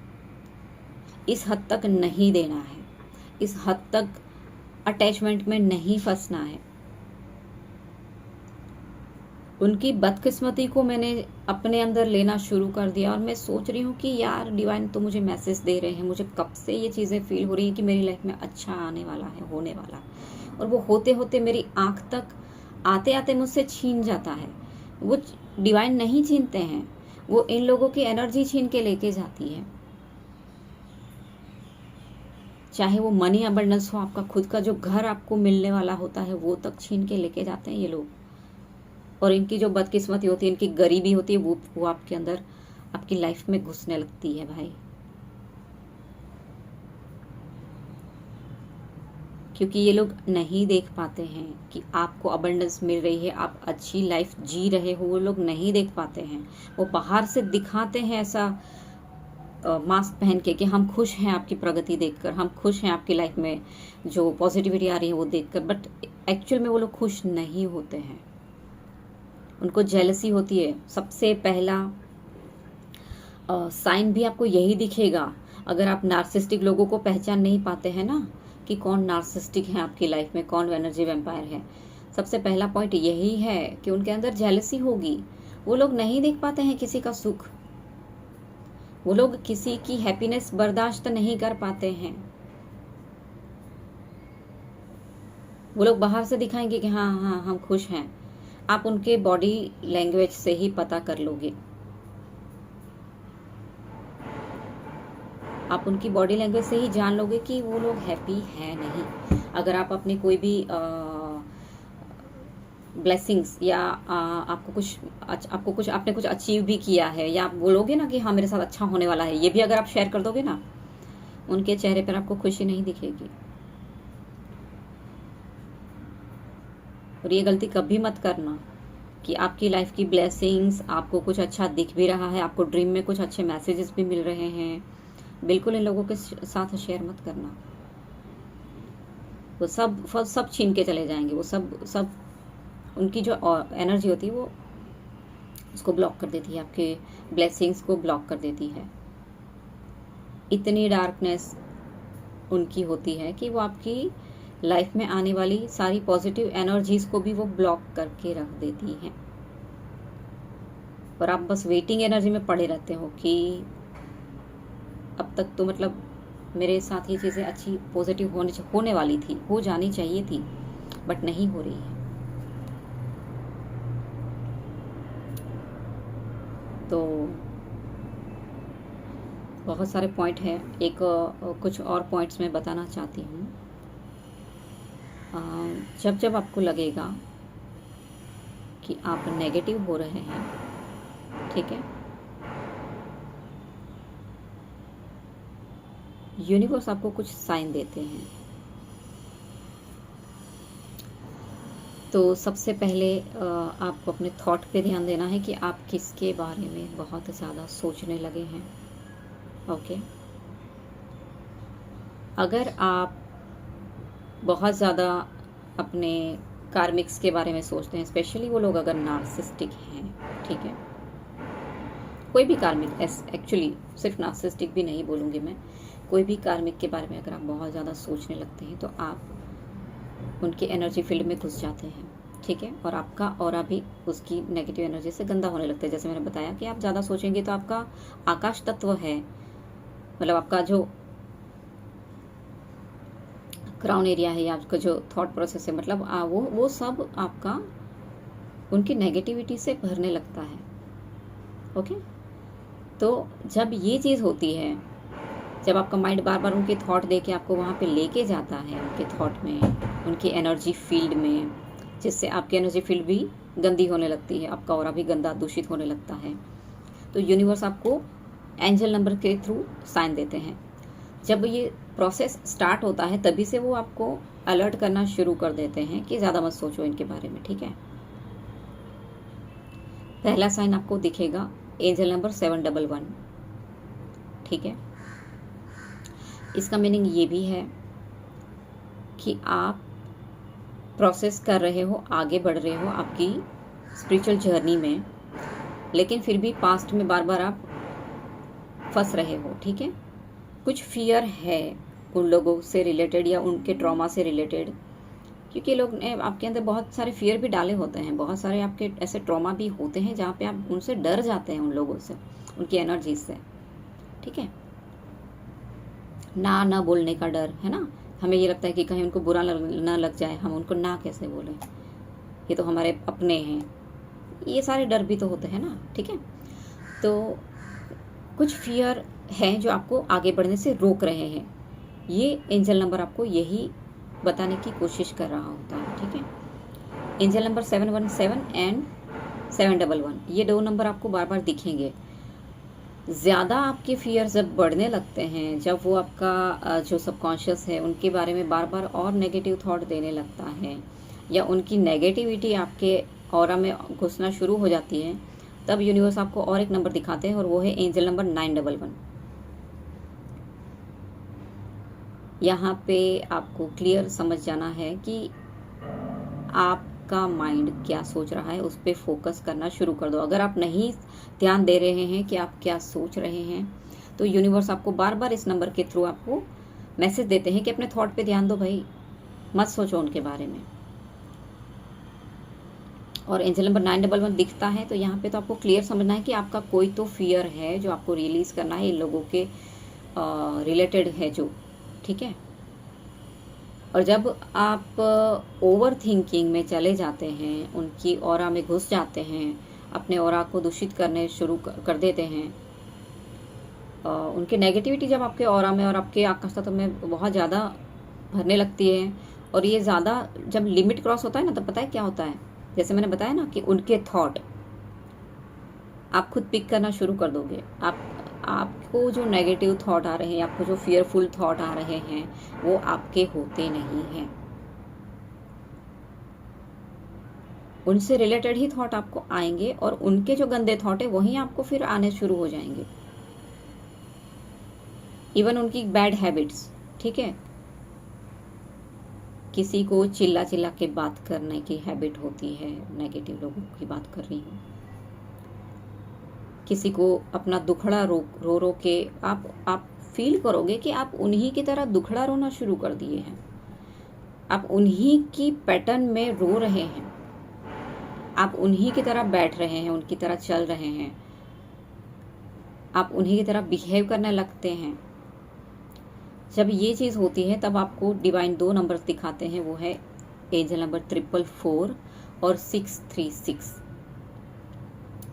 इस हद तक नहीं देना है, इस हद तक अटैचमेंट में नहीं फंसना है। उनकी बदकिस्मती को मैंने अपने अंदर लेना शुरू कर दिया और मैं सोच रही हूँ कि यार डिवाइन तो मुझे मैसेज दे रहे हैं, मुझे कब से ये चीज़ें फील हो रही हैं कि मेरी लाइफ में अच्छा आने वाला है, होने वाला है, और वो होते होते मेरी आंख तक आते आते मुझसे छीन जाता है। वो डिवाइन नहीं छीनते हैं, वो इन लोगों की एनर्जी छीन के लेके जाती है। चाहे वो मनी अबंडेंस हो, आपका खुद का जो घर आपको मिलने वाला होता है वो तक छीन के लेके जाते हैं ये लोग। और इनकी जो बदकिस्मती होती है, इनकी गरीबी होती है, वो आपके अंदर, आपकी लाइफ में घुसने लगती है भाई। क्योंकि ये लोग नहीं देख पाते हैं कि आपको अबंडेंस मिल रही है, आप अच्छी लाइफ जी रहे हो, वो लोग नहीं देख पाते हैं। वो बाहर से दिखाते हैं ऐसा मास्क पहन के कि हम खुश हैं आपकी प्रगति देखकर, हम खुश हैं आपकी लाइफ में जो पॉजिटिविटी आ रही है वो देखकर, बट एक्चुअल में वो लोग खुश नहीं होते हैं। उनको जेलसी होती है। सबसे पहला साइन भी आपको यही दिखेगा अगर आप नार्सिस्टिक लोगों को पहचान नहीं पाते हैं ना, कि कौन नार्सिस्टिक है आपकी लाइफ में, कौन एनर्जी वैम्पायर है। सबसे पहला पॉइंट यही है कि उनके अंदर जेलसी होगी। वो लोग नहीं देख पाते हैं किसी का सुख, वो लोग किसी की हैप्पीनेस बर्दाश्त नहीं कर पाते हैं। वो लोग बाहर से दिखाएंगे कि हाँ हाँ हम खुश हैं, आप उनके बॉडी लैंग्वेज से ही पता कर लोगे, आप उनकी बॉडी लैंग्वेज से ही जान लोगे कि वो लोग हैप्पी है नहीं। अगर आप अपनी कोई भी ब्लेसिंग्स या आपको कुछ आपने कुछ अचीव भी किया है, या आप बोलोगे ना कि हाँ मेरे साथ अच्छा होने वाला है, ये भी अगर आप शेयर कर दोगे ना, उनके चेहरे पर आपको खुशी नहीं दिखेगी। और ये गलती कभी मत करना कि आपकी लाइफ की ब्लेसिंग्स, आपको कुछ अच्छा दिख भी रहा है, आपको ड्रीम में कुछ अच्छे मैसेजेस भी मिल रहे हैं, बिल्कुल इन लोगों के साथ शेयर मत करना। वो सब छीन के चले जाएंगे। वो सब उनकी जो एनर्जी होती है वो उसको ब्लॉक कर देती है, आपके ब्लेसिंग्स को ब्लॉक कर देती है। इतनी डार्कनेस उनकी होती है कि वो आपकी लाइफ में आने वाली सारी पॉजिटिव एनर्जीज को भी वो ब्लॉक करके रख देती हैं। और आप बस वेटिंग एनर्जी में पड़े रहते हो कि अब तक तो मतलब मेरे साथ ये चीज़ें अच्छी पॉजिटिव होने वाली थी, हो जानी चाहिए थी, बट नहीं हो रही है। तो बहुत सारे पॉइंट हैं। कुछ और पॉइंट्स मैं बताना चाहती हूँ। जब आपको लगेगा कि आप नेगेटिव हो रहे हैं, ठीक है, यूनिवर्स आपको कुछ साइन देते हैं। तो सबसे पहले आपको अपने थॉट पे ध्यान देना है कि आप किसके बारे में बहुत ज़्यादा सोचने लगे हैं। ओके, अगर आप बहुत ज़्यादा अपने कार्मिक्स के बारे में सोचते हैं, स्पेशली वो लोग अगर नार्सिस्टिक हैं, ठीक है, कोई भी कार्मिक, एक्चुअली सिर्फ नार्सिस्टिक भी नहीं बोलूँगी मैं, कोई भी कार्मिक के बारे में अगर आप बहुत ज़्यादा सोचने लगते हैं तो आप उनके एनर्जी फील्ड में घुस जाते हैं, ठीक है, और आपका ऑरा भी उसकी नेगेटिव एनर्जी से गंदा होने लगता है। जैसे मैंने बताया कि आप ज़्यादा सोचेंगे तो आपका आकाश तत्व है, मतलब आपका जो क्राउन एरिया है या आपका जो थॉट प्रोसेस है, मतलब वो सब आपका उनकी नेगेटिविटी से भरने लगता है। ओके, तो जब ये चीज़ होती है, जब आपका माइंड बार बार उनके थॉट दे के आपको वहाँ पे लेके जाता है, उनके थॉट में, उनकी एनर्जी फील्ड में, जिससे आपकी एनर्जी फील्ड भी गंदी होने लगती है, आपका ऑरा भी गंदा दूषित होने लगता है, तो यूनिवर्स आपको एंजल नंबर के थ्रू साइन देते हैं। जब ये प्रोसेस स्टार्ट होता है तभी से वो आपको अलर्ट करना शुरू कर देते हैं कि ज़्यादा मत सोचो इनके बारे में, ठीक है। पहला साइन आपको दिखेगा एंजल नंबर 711, ठीक है। इसका मीनिंग ये भी है कि आप प्रोसेस कर रहे हो, आगे बढ़ रहे हो आपकी स्पिरिचुअल जर्नी में, लेकिन फिर भी पास्ट में बार बार आप फंस रहे हो, ठीक है। कुछ फियर है उन लोगों से रिलेटेड या उनके ट्रॉमा से रिलेटेड, क्योंकि लोग ने आपके अंदर बहुत सारे फियर भी डाले होते हैं, बहुत सारे आपके ऐसे ट्रॉमा भी होते हैं जहाँ पे आप उनसे डर जाते हैं, उन लोगों से, उनकी एनर्जी से, ठीक है। ना बोलने का डर है ना, हमें ये लगता है कि कहीं उनको बुरा ना लग जाए, हम उनको ना कैसे बोलें, ये तो हमारे अपने हैं, ये सारे डर भी तो होते हैं ना, ठीक है। तो कुछ फियर हैं जो आपको आगे बढ़ने से रोक रहे हैं, ये एंजल नंबर आपको यही बताने की कोशिश कर रहा होता है, ठीक है। एंजल नंबर 717 एंड 711, ये दो नंबर आपको बार बार दिखेंगे। ज़्यादा आपके फियर जब बढ़ने लगते हैं, जब वो आपका जो सबकॉन्शियस है उनके बारे में बार बार और नेगेटिव थॉट देने लगता है, या उनकी नेगेटिविटी आपके ऑरा में घुसना शुरू हो जाती है, तब यूनिवर्स आपको और एक नंबर दिखाते हैं और वो है एंजल नंबर 911। यहाँ पे आपको क्लियर समझ जाना है कि आपका माइंड क्या सोच रहा है, उस पर फोकस करना शुरू कर दो। अगर आप नहीं ध्यान दे रहे हैं कि आप क्या सोच रहे हैं, तो यूनिवर्स आपको बार बार इस नंबर के थ्रू आपको मैसेज देते हैं कि अपने थॉट पे ध्यान दो भाई, मत सोचो उनके बारे में। और एंजल नंबर 911 दिखता है, तो यहाँ पे तो आपको क्लियर समझना है कि आपका कोई तो फियर है जो आपको रिलीज करना है, इन लोगों के रिलेटेड है जो, ठीक है। और जब आप ओवर थिंकिंग में चले जाते हैं, उनकी ऑरा में घुस जाते हैं, अपने ऑरा को दूषित करने शुरू कर देते हैं, उनकी नेगेटिविटी जब आपके ऑरा में और आपके आकाश तत्व में बहुत ज़्यादा भरने लगती है, और ये ज़्यादा जब लिमिट क्रॉस होता है ना, तब पता है क्या होता है, जैसे मैंने बताया ना कि उनके थॉट आप खुद पिक करना शुरू कर दोगे। आपको जो नेगेटिव थॉट आ रहे हैं, आपको जो फियरफुल थॉट आ रहे हैं, वो आपके होते नहीं हैं। उनसे रिलेटेड ही थॉट आपको आएंगे, और उनके जो गंदे थॉट है वही आपको फिर आने शुरू हो जाएंगे। इवन उनकी बैड हैबिट्स, ठीक है। किसी को चिल्ला चिल्ला के बात करने की हैबिट होती है, नेगेटिव लोगों की बात कर रही हूँ। किसी को अपना दुखड़ा रो रो के आप फील करोगे कि आप उन्हीं की तरह दुखड़ा रोना शुरू कर दिए हैं, आप उन्हीं की पैटर्न में रो रहे हैं, आप उन्हीं की तरह बैठ रहे हैं, उनकी तरह चल रहे हैं, आप उन्हीं की तरह बिहेव करने लगते हैं। जब ये चीज़ होती है तब आपको डिवाइन दो नंबर दिखाते हैं, वो है एंजल नंबर 444 और 636।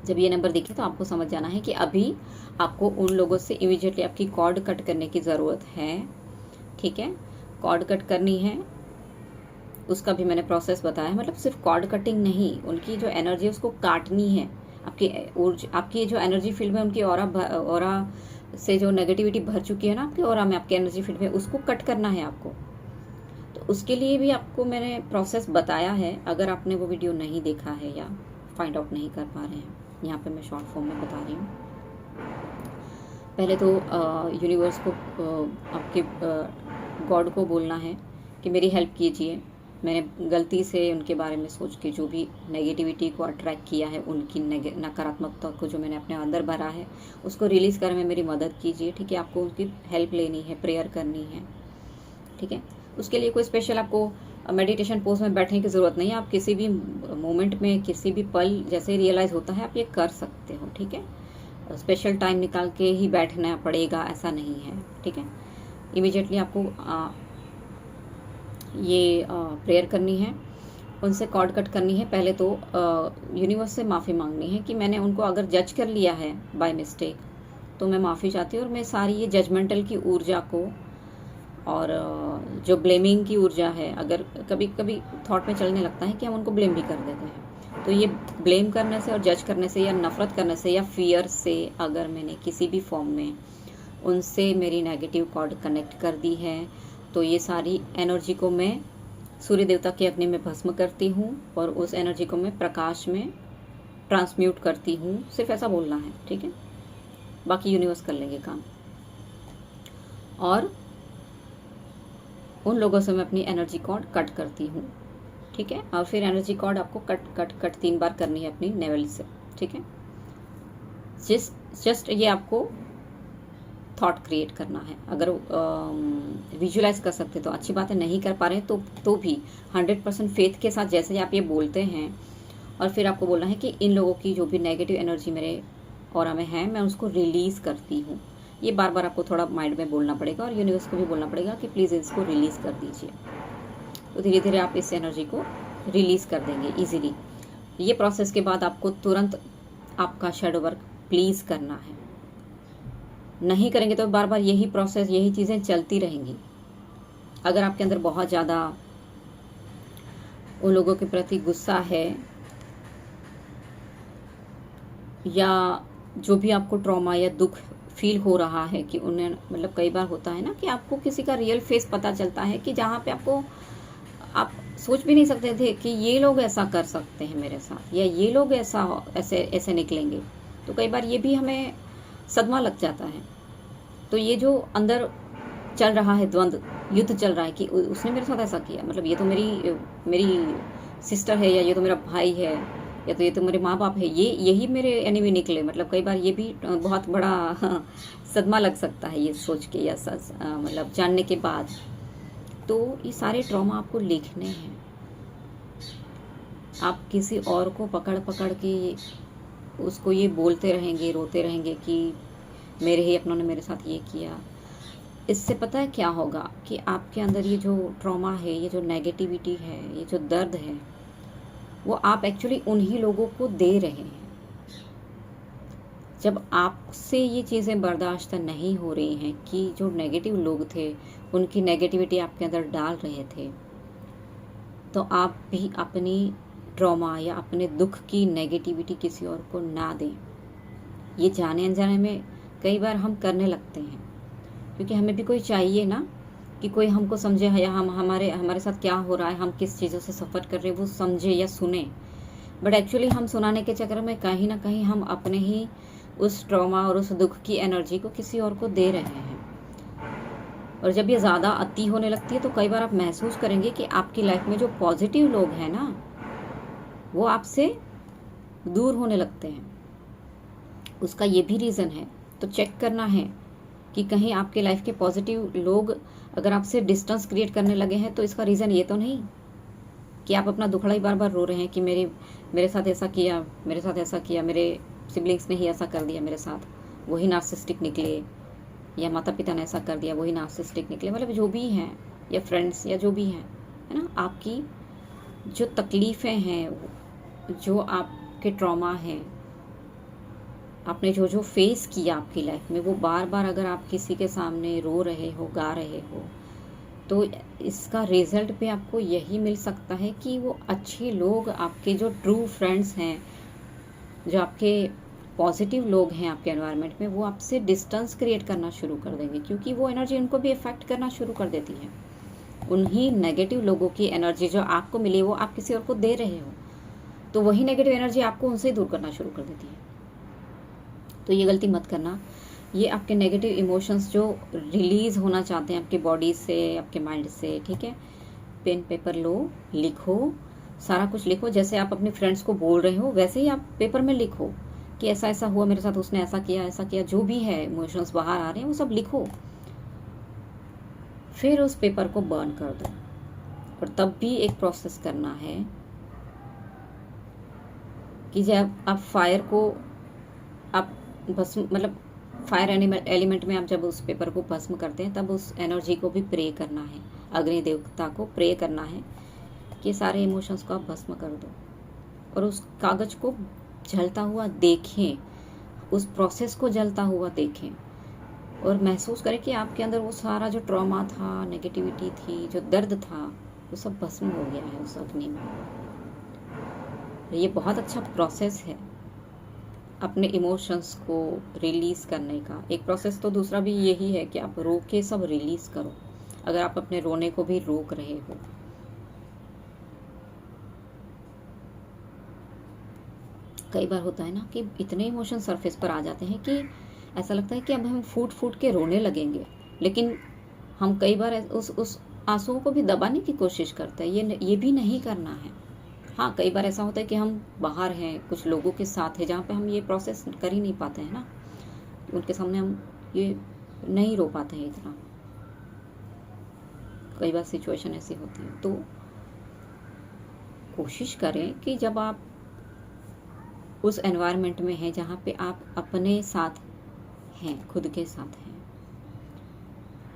जब ये नंबर दिखे तो आपको समझ जाना है कि अभी आपको उन लोगों से इमीडिएटली आपकी कॉर्ड कट करने की ज़रूरत है, ठीक है। कॉर्ड कट करनी है, उसका भी मैंने प्रोसेस बताया है। मतलब सिर्फ कॉर्ड कटिंग नहीं, उनकी जो एनर्जी है उसको काटनी है। आपकी जो एनर्जी फील्ड में उनकी ऑरा से जो नेगेटिविटी भर चुकी है ना आपके ऑरा में, आपके एनर्जी फील्ड में, उसको कट करना है आपको। तो उसके लिए भी आपको मैंने प्रोसेस बताया है। अगर आपने वो वीडियो नहीं देखा है या फाइंड आउट नहीं कर पा रहे हैं, यहाँ पे मैं शॉर्ट फॉर्म में बता रही हूँ। पहले तो यूनिवर्स को, आपके गॉड को बोलना है कि मेरी हेल्प कीजिए। मैंने गलती से उनके बारे में सोच के जो भी नेगेटिविटी को अट्रैक्ट किया है, उनकी नकारात्मकता को जो मैंने अपने अंदर भरा है, उसको रिलीज़ करने में मेरी मदद कीजिए, ठीक है। आपको उनकी हेल्प लेनी है, प्रेयर करनी है, ठीक है। उसके लिए कोई स्पेशल आपको मेडिटेशन पोज में बैठने की ज़रूरत नहीं है। आप किसी भी मोमेंट में, किसी भी पल जैसे रियलाइज़ होता है, आप ये कर सकते हो, ठीक है। स्पेशल टाइम निकाल के ही बैठना पड़ेगा ऐसा नहीं है, ठीक है। इमीडिएटली आपको ये प्रेयर करनी है, उनसे कॉर्ड कट करनी है। पहले तो यूनिवर्स से माफ़ी मांगनी है कि मैंने उनको अगर जज कर लिया है बाय मिस्टेक, तो मैं माफ़ी चाहती हूँ। और मैं सारी ये जजमेंटल की ऊर्जा को, और जो ब्लेमिंग की ऊर्जा है, अगर कभी कभी थॉट में चलने लगता है कि हम उनको ब्लेम भी कर देते हैं, तो ये ब्लेम करने से और जज करने से या नफ़रत करने से या फियर से अगर मैंने किसी भी फॉर्म में उनसे मेरी नेगेटिव कॉर्ड कनेक्ट कर दी है, तो ये सारी एनर्जी को मैं सूर्य देवता के अग्नि में भस्म करती हूँ, और उस एनर्जी को मैं प्रकाश में ट्रांसम्यूट करती हूँ, सिर्फ ऐसा बोलना है, ठीक है। बाकी यूनिवर्स कर लेंगे काम। और उन लोगों से मैं अपनी एनर्जी कॉर्ड कट करती हूँ, ठीक है। और फिर एनर्जी कॉर्ड आपको कट कट कट 3 बार करनी है अपनी नेवल से, ठीक है। जस्ट ये आपको थॉट क्रिएट करना है। अगर विजुलाइज कर सकते तो अच्छी बात है, नहीं कर पा रहे तो भी 100% फेथ के साथ जैसे आप ये बोलते हैं, और फिर आपको बोलना है कि इन लोगों की जो भी नेगेटिव एनर्जी मेरे ऑरा में है, मैं उसको रिलीज़ करती हूँ। ये बार बार आपको थोड़ा माइंड में बोलना पड़ेगा, और यूनिवर्स को भी बोलना पड़ेगा कि प्लीज़ इसको रिलीज़ कर दीजिए। तो धीरे धीरे आप इस एनर्जी को रिलीज़ कर देंगे ईजिली। ये प्रोसेस के बाद आपको तुरंत आपका शैडो वर्क प्लीज़ करना है। नहीं करेंगे तो बार बार यही प्रोसेस, यही चीज़ें चलती रहेंगी। अगर आपके अंदर बहुत ज़्यादा उन लोगों के प्रति गुस्सा है, या जो भी आपको ट्रॉमा या दुख फील हो रहा है कि उन्हें, मतलब कई बार होता है ना कि आपको किसी का रियल फेस पता चलता है कि जहाँ पे आपको, आप सोच भी नहीं सकते थे कि ये लोग ऐसा कर सकते हैं मेरे साथ, या ये लोग ऐसे निकलेंगे। तो कई बार ये भी हमें सदमा लग जाता है। तो ये जो अंदर चल रहा है द्वंद्व, युद्ध चल रहा है कि उसने मेरे साथ ऐसा किया, मतलब ये तो मेरी सिस्टर है, या ये तो मेरा भाई है, या तो ये तो मेरे माँ बाप है, यही मेरे एनिमी निकले। मतलब कई बार ये भी बहुत बड़ा सदमा लग सकता है ये सोच के, या मतलब जानने के बाद। तो ये सारे ट्रॉमा आपको लिखने हैं। आप किसी और को पकड़ पकड़ के उसको ये बोलते रहेंगे, रोते रहेंगे कि मेरे ही अपनों ने मेरे साथ ये किया। इससे पता है क्या होगा कि आपके अंदर ये जो ट्रॉमा है, ये जो नेगेटिविटी है, ये जो दर्द है, वो आप एक्चुअली उन्हीं लोगों को दे रहे हैं। जब आपसे ये चीज़ें बर्दाश्त नहीं हो रही हैं कि जो नेगेटिव लोग थे उनकी नेगेटिविटी आपके अंदर डाल रहे थे, तो आप भी अपनी ट्रॉमा या अपने दुख की नेगेटिविटी किसी और को ना दें। ये जाने अनजाने में कई बार हम करने लगते हैं, क्योंकि हमें भी कोई चाहिए ना कि कोई हमको समझे, या हम हमारे साथ क्या हो रहा है, हम किस चीज़ों से सफ़र कर रहे हैं, वो समझे या सुने। बट एक्चुअली हम सुनाने के चक्कर में कहीं ना कहीं हम अपने ही उस ट्रॉमा और उस दुख की एनर्जी को किसी और को दे रहे हैं। और जब ये ज़्यादा अति होने लगती है तो कई बार आप महसूस करेंगे कि आपकी लाइफ में जो पॉजिटिव लोग हैं ना, वो आपसे दूर होने लगते हैं। उसका ये भी रीज़न है। तो चेक करना है कि कहीं आपके लाइफ के पॉजिटिव लोग अगर आपसे डिस्टेंस क्रिएट करने लगे हैं, तो इसका रीज़न ये तो नहीं कि आप अपना दुखड़ा ही बार बार रो रहे हैं कि मेरे साथ ऐसा किया, मेरे साथ ऐसा किया, मेरे सिबलिंग्स ने ही ऐसा कर दिया मेरे साथ, वही नार्सिसिस्टिक निकले, या माता पिता ने ऐसा कर दिया, वही नार्सिसिस्टिक निकले। मतलब जो भी हैं, या फ्रेंड्स, या जो भी हैं, है ना, आपकी जो तकलीफ़ें हैं, जो आपके ट्रॉमा हैं, आपने जो जो फेस किया आपकी लाइफ में, वो बार बार अगर आप किसी के सामने रो रहे हो, गा रहे हो, तो इसका रिजल्ट पे आपको यही मिल सकता है कि वो अच्छे लोग, आपके जो ट्रू फ्रेंड्स हैं, जो आपके पॉजिटिव लोग हैं आपके एनवायरनमेंट में, वो आपसे डिस्टेंस क्रिएट करना शुरू कर देंगे, क्योंकि वो एनर्जी उनको भी इफेक्ट करना शुरू कर देती है। उन्हीं नेगेटिव लोगों की एनर्जी जो आपको मिली वो आप किसी और को दे रहे हो, तो वही नेगेटिव एनर्जी आपको उनसे दूर करना शुरू कर देती है। तो ये गलती मत करना। ये आपके नेगेटिव इमोशंस जो रिलीज़ होना चाहते हैं आपकी बॉडी से, आपके माइंड से, ठीक है, पेन पेपर लो, लिखो, सारा कुछ लिखो। जैसे आप अपने फ्रेंड्स को बोल रहे हो वैसे ही आप पेपर में लिखो कि ऐसा ऐसा हुआ मेरे साथ, उसने ऐसा किया, जो भी है इमोशंस बाहर आ रहे हैं वो सब लिखो। फिर उस पेपर को बर्न कर दो। और तब भी एक प्रोसेस करना है कि जब आप फायर को आप भस्म, मतलब फायर एलिमेंट में आप जब उस पेपर को भस्म करते हैं, तब उस एनर्जी को भी प्रे करना है, अग्नि देवता को प्रे करना है कि सारे इमोशंस को आप भस्म कर दो। और उस कागज को जलता हुआ देखें, उस प्रोसेस को जलता हुआ देखें, और महसूस करें कि आपके अंदर वो सारा जो ट्रॉमा था, नेगेटिविटी थी, जो दर्द था, वो सब भस्म हो गया है उस अग्नि में। ये बहुत अच्छा प्रोसेस है अपने इमोशंस को रिलीज़ करने का। एक प्रोसेस तो दूसरा भी यही है कि आप रो के सब रिलीज़ करो, अगर आप अपने रोने को भी रोक रहे हो। कई बार होता है ना कि इतने इमोशन सरफेस पर आ जाते हैं कि ऐसा लगता है कि अब हम फूट फूट के रोने लगेंगे, लेकिन हम कई बार उस आंसुओं को भी दबाने की कोशिश करते हैं। ये भी नहीं करना है। हाँ, कई बार ऐसा होता है कि हम बाहर हैं, कुछ लोगों के साथ हैं जहाँ पे हम ये प्रोसेस कर ही नहीं पाते हैं ना, उनके सामने हम ये नहीं रो पाते हैं इतना। कई बार सिचुएशन ऐसी होती है, तो कोशिश करें कि जब आप उस एनवायरनमेंट में हैं जहाँ पे आप अपने साथ हैं, खुद के साथ हैं,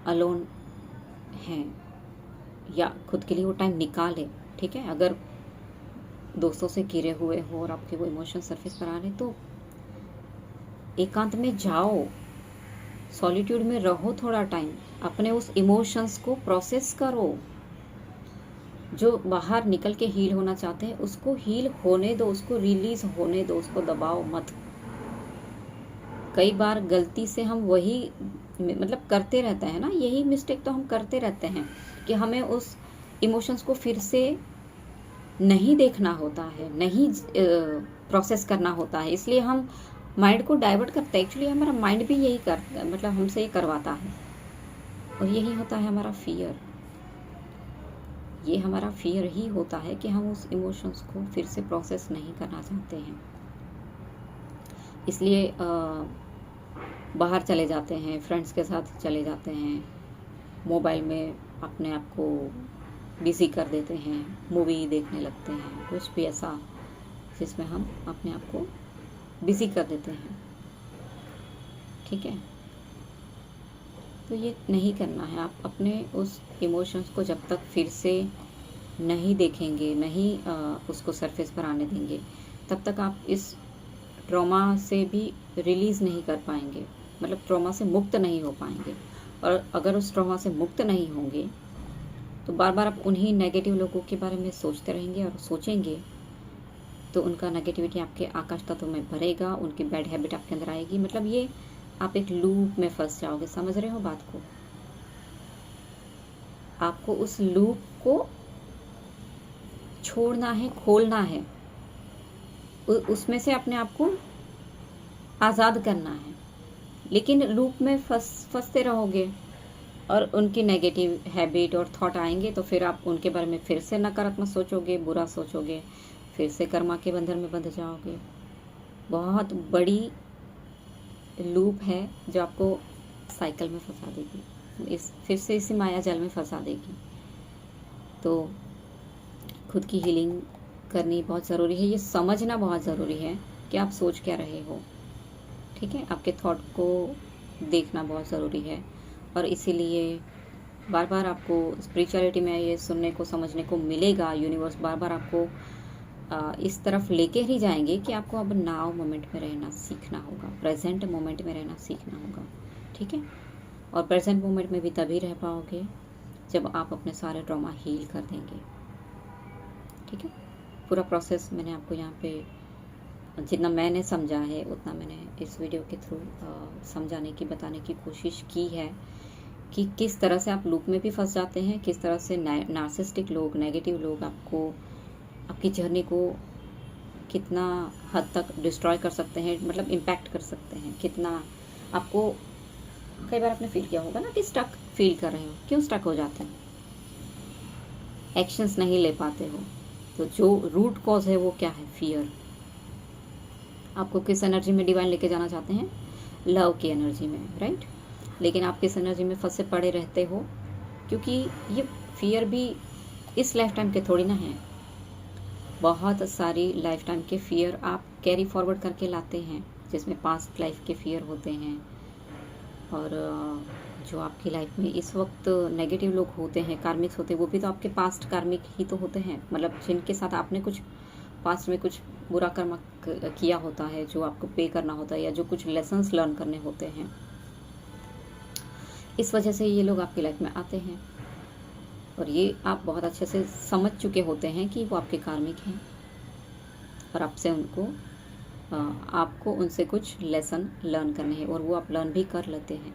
अलोन हैं, या खुद के लिए वो टाइम निकालें। ठीक है, अगर दोस्तों से घिरे हुए हो और आपके वो इमोशन सरफेस पर आ रहे, तो एकांत में जाओ, सॉलिट्यूड में रहो थोड़ा टाइम, अपने उस इमोशंस को प्रोसेस करो। जो बाहर निकल के हील होना चाहते हैं उसको हील होने दो, उसको रिलीज होने दो, उसको दबाओ मत। कई बार गलती से हम वही मतलब करते रहते हैं ना, यही मिस्टेक तो हम करते रहते हैं कि हमें उस इमोशंस को फिर से नहीं देखना होता है, नहीं प्रोसेस करना होता है, इसलिए हम माइंड को डाइवर्ट करते हैं। एक्चुअली हमारा माइंड भी यही करता है, मतलब हमसे ये करवाता है, और यही होता है हमारा फियर। ये हमारा फियर ही होता है कि हम उस इमोशंस को फिर से प्रोसेस नहीं करना चाहते हैं, इसलिए बाहर चले जाते हैं, फ्रेंड्स के साथ चले जाते हैं, मोबाइल में अपने आप को बिजी कर देते हैं, मूवी देखने लगते हैं, कुछ भी ऐसा जिसमें हम अपने आप को बिजी कर देते हैं। ठीक है, तो ये नहीं करना है। आप अपने उस इमोशंस को जब तक फिर से नहीं देखेंगे, नहीं उसको सरफेस पर आने देंगे, तब तक आप इस ट्रॉमा से भी रिलीज़ नहीं कर पाएंगे, मतलब ट्रॉमा से मुक्त नहीं हो पाएंगे। और अगर उस ट्रॉमा से मुक्त नहीं होंगे तो बार बार आप उन्हीं नेगेटिव लोगों के बारे में सोचते रहेंगे, और सोचेंगे तो उनका नेगेटिविटी आपके आकाश तत्व में भरेगा, उनकी बैड हैबिट आपके अंदर आएगी। मतलब ये आप एक लूप में फंस जाओगे। समझ रहे हो बात को? आपको उस लूप को छोड़ना है, खोलना है, उसमें से अपने आप को आज़ाद करना है। लेकिन लूप में फंसते रहोगे और उनकी नेगेटिव हैबिट और थॉट आएंगे, तो फिर आप उनके बारे में फिर से नकारात्मक सोचोगे, बुरा सोचोगे, फिर से कर्मा के बंधन में बंध जाओगे। बहुत बड़ी लूप है जो आपको साइकिल में फंसा देगी, फिर से इसी माया जाल में फंसा देगी। तो खुद की हीलिंग करनी बहुत ज़रूरी है। ये समझना बहुत ज़रूरी है कि आप सोच क्या रहे हो। ठीक है, आपके थॉट को देखना बहुत ज़रूरी है, और इसीलिए बार बार आपको स्पिरिचुअलिटी में ये सुनने को, समझने को मिलेगा। यूनिवर्स बार बार आपको इस तरफ लेके ही जाएंगे कि आपको अब नाउ मोमेंट में रहना सीखना होगा, प्रेजेंट मोमेंट में रहना सीखना होगा। ठीक है, और प्रेजेंट मोमेंट में भी तभी रह पाओगे जब आप अपने सारे ट्रॉमा हील कर देंगे। ठीक है, पूरा प्रोसेस मैंने आपको यहाँ पे जितना मैंने समझा है उतना मैंने इस वीडियो के थ्रू समझाने की, बताने की कोशिश की है कि किस तरह से आप लूप में भी फंस जाते हैं, किस तरह से नार्सिस्टिक लोग, नेगेटिव लोग आपको, आपकी जर्नी को कितना हद तक डिस्ट्रॉय कर सकते हैं, मतलब इम्पैक्ट कर सकते हैं। कितना आपको कई बार आपने फील किया होगा ना कि स्टक फील कर रहे हो। क्यों स्टक हो जाते हैं? एक्शंस नहीं ले पाते हो। तो जो रूट कॉज है वो क्या है? फियर। आपको किस एनर्जी में डिवाइन लेके जाना चाहते हैं? लव की एनर्जी में, राइट? लेकिन आप किस एनर्जी में फंसे पड़े रहते हो? क्योंकि ये फियर भी इस लाइफ टाइम के थोड़ी ना है, बहुत सारी लाइफ टाइम के फियर आप कैरी फॉरवर्ड करके लाते हैं, जिसमें पास्ट लाइफ के फियर होते हैं। और जो आपकी लाइफ में इस वक्त नेगेटिव लोग होते हैं, कार्मिक्स होते हैं, वो भी तो आपके पास्ट कार्मिक ही तो होते हैं, मतलब जिनके साथ आपने कुछ पास्ट में कुछ बुरा कर्म किया होता है, जो आपको पे करना होता है, या जो कुछ लेसन्स लर्न करने होते हैं। इस वजह से ये लोग आपकी लाइफ में आते हैं, और ये आप बहुत अच्छे से समझ चुके होते हैं कि वो आपके कार्मिक हैं, और आपसे उनको आपको उनसे कुछ लेसन लर्न करने हैं, और वो आप लर्न भी कर लेते हैं।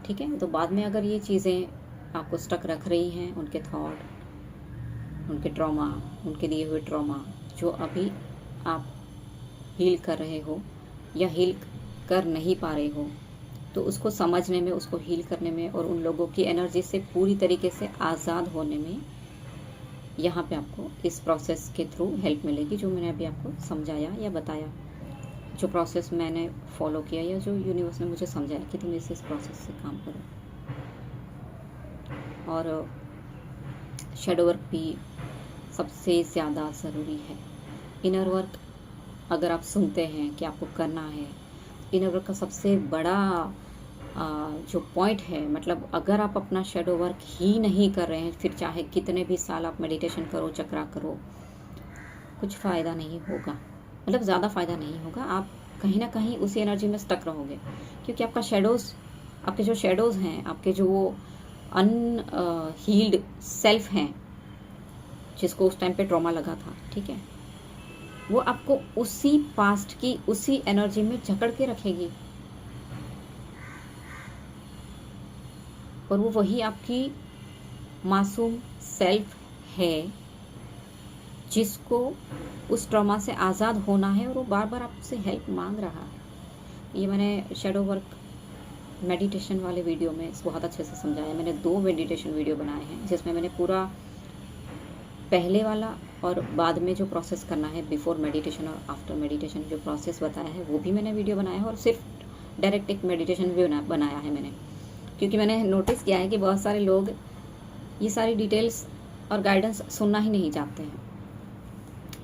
ठीक है, तो बाद में अगर ये चीज़ें आपको स्टक रख रही हैं, उनके थॉट, उनके ट्रॉमा, उनके दिए हुए ट्रॉमा, जो अभी आप हील कर रहे हो या हील कर नहीं पा रहे हो, तो उसको समझने में, उसको हील करने में और उन लोगों की एनर्जी से पूरी तरीके से आज़ाद होने में यहाँ पे आपको इस प्रोसेस के थ्रू हेल्प मिलेगी, जो मैंने अभी आपको समझाया या बताया, जो प्रोसेस मैंने फॉलो किया या जो यूनिवर्स ने मुझे समझाया कि तुम इस प्रोसेस से काम करो। और शैडो वर्क भी सबसे ज़्यादा ज़रूरी है। इनर वर्क अगर आप सुनते हैं कि आपको करना है, इनर वर्क का सबसे बड़ा जो पॉइंट है, मतलब अगर आप अपना शैडो वर्क ही नहीं कर रहे हैं, फिर चाहे कितने भी साल आप मेडिटेशन करो, चक्रा करो, कुछ फ़ायदा नहीं होगा, मतलब ज़्यादा फ़ायदा नहीं होगा। आप कहीं ना कहीं उसी एनर्जी में स्टक रहोगे, क्योंकि आपका शेडोज़, आपके जो शेडोज़ हैं, आपके जो वो अनहील्ड सेल्फ हैं, जिसको उस टाइम पे ट्रॉमा लगा था, ठीक है, वो आपको उसी पास्ट की उसी एनर्जी में जकड़ के रखेगी, और वो वही आपकी मासूम सेल्फ है जिसको उस ट्रॉमा से आज़ाद होना है, और वो बार बार आपसे हेल्प मांग रहा है। ये मैंने शैडो वर्क मेडिटेशन वाले वीडियो में बहुत अच्छे से समझाया। मैंने 2 मेडिटेशन वीडियो बनाए हैं, जिसमें मैंने पूरा पहले वाला और बाद में जो प्रोसेस करना है, बिफोर मेडिटेशन और आफ्टर मेडिटेशन जो प्रोसेस बताया है, वो भी मैंने वीडियो बनाया है, और सिर्फ डायरेक्ट एक मेडिटेशन भी बनाया है मैंने, क्योंकि मैंने नोटिस किया है कि बहुत सारे लोग ये सारी डिटेल्स और गाइडेंस सुनना ही नहीं चाहते हैं,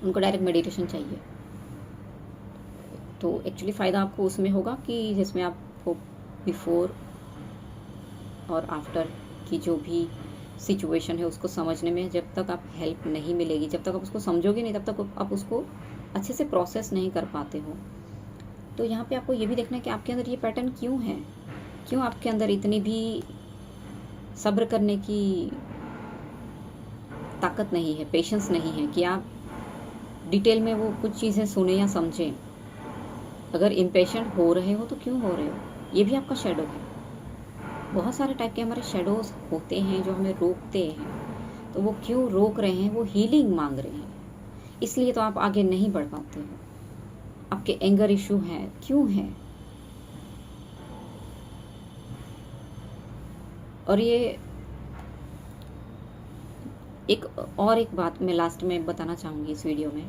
उनको डायरेक्ट मेडिटेशन चाहिए। तो एक्चुअली फ़ायदा आपको उसमें होगा कि जिसमें आपको बिफोर और आफ्टर की जो भी सिचुएशन है उसको समझने में जब तक आप हेल्प नहीं मिलेगी, जब तक आप उसको समझोगे नहीं, तब तक आप उसको अच्छे से प्रोसेस नहीं कर पाते हो। तो यहाँ पे आपको ये भी देखना है कि आपके अंदर ये पैटर्न क्यों है, क्यों आपके अंदर इतनी भी सब्र करने की ताकत नहीं है, पेशेंस नहीं है कि आप डिटेल में वो कुछ चीज़ें सुने या समझें। अगर इम्पेशेंट हो रहे हो तो क्यों हो रहे हो, ये भी आपका शेडो है। बहुत सारे टाइप के हमारे शेडोज होते हैं जो हमें रोकते हैं, तो वो क्यों रोक रहे हैं, वो हीलिंग मांग रहे हैं, इसलिए तो आप आगे नहीं बढ़ पाते हो। आपके एंगर इशू हैं, क्यों हैं, और ये एक बात मैं लास्ट में बताना चाहूँगी इस वीडियो में।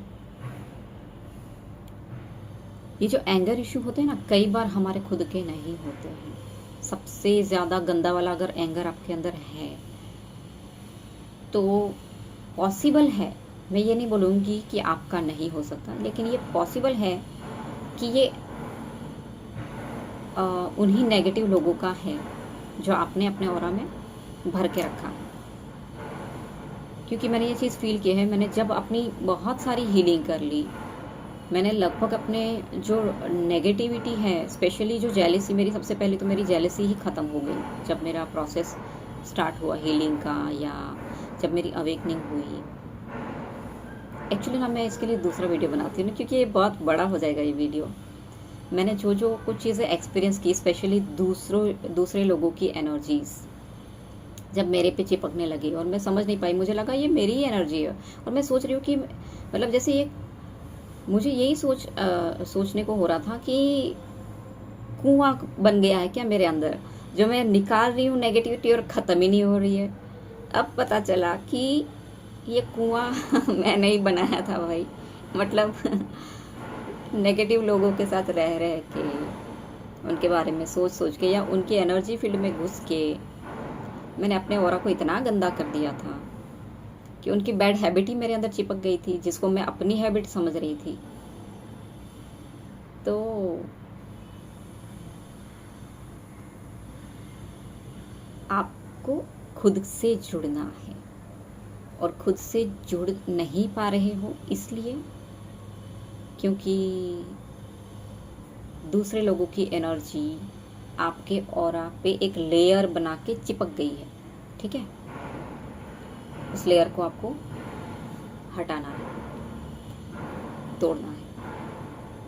ये जो एंगर इशू होते हैं ना, कई बार हमारे खुद के नहीं होते हैं। सबसे ज़्यादा गंदा वाला अगर एंगर आपके अंदर है तो पॉसिबल है, मैं ये नहीं बोलूँगी कि आपका नहीं हो सकता, लेकिन ये पॉसिबल है कि ये उन्हीं नेगेटिव लोगों का है जो आपने अपने ऑरा में भर के रखा है। क्योंकि मैंने ये चीज़ फील की है, मैंने जब अपनी बहुत सारी हीलिंग कर ली, मैंने लगभग अपने जो नेगेटिविटी है, स्पेशली जो जेलसी, मेरी सबसे पहले तो मेरी जेलसी ही ख़त्म हो गई जब मेरा प्रोसेस स्टार्ट हुआ हीलिंग का, या जब मेरी अवेकनिंग हुई। एक्चुअली ना मैं इसके लिए दूसरा वीडियो बनाती हूँ, क्योंकि ये बहुत बड़ा हो जाएगा ये वीडियो। मैंने जो कुछ चीज़ें एक्सपीरियंस की, स्पेशली दूसरे लोगों की एनर्जीज़ जब मेरे पे चिपकने लगी, और मैं समझ नहीं पाई, मुझे लगा ये मेरी ही एनर्जी है, और मैं सोच रही हूँ कि मतलब जैसे ये मुझे यही सोचने को हो रहा था कि कुआं बन गया है क्या मेरे अंदर, जो मैं निकाल रही हूँ नेगेटिविटी और ख़त्म ही नहीं हो रही है। अब पता चला कि ये कुआं मैंने ही बनाया था भाई, मतलब नेगेटिव लोगों के साथ रह के, उनके बारे में सोच के, या उनकी एनर्जी फील्ड में घुस के मैंने अपने ऑरा को इतना गंदा कर दिया था कि उनकी बैड हैबिट ही मेरे अंदर चिपक गई थी, जिसको मैं अपनी हैबिट समझ रही थी। तो आपको खुद से जुड़ना है, और खुद से जुड़ नहीं पा रहे हो इसलिए क्योंकि दूसरे लोगों की एनर्जी आपके ऑरा पे एक लेयर बना के चिपक गई है, ठीक है। उस लेयर को आपको हटाना है, तोड़ना है।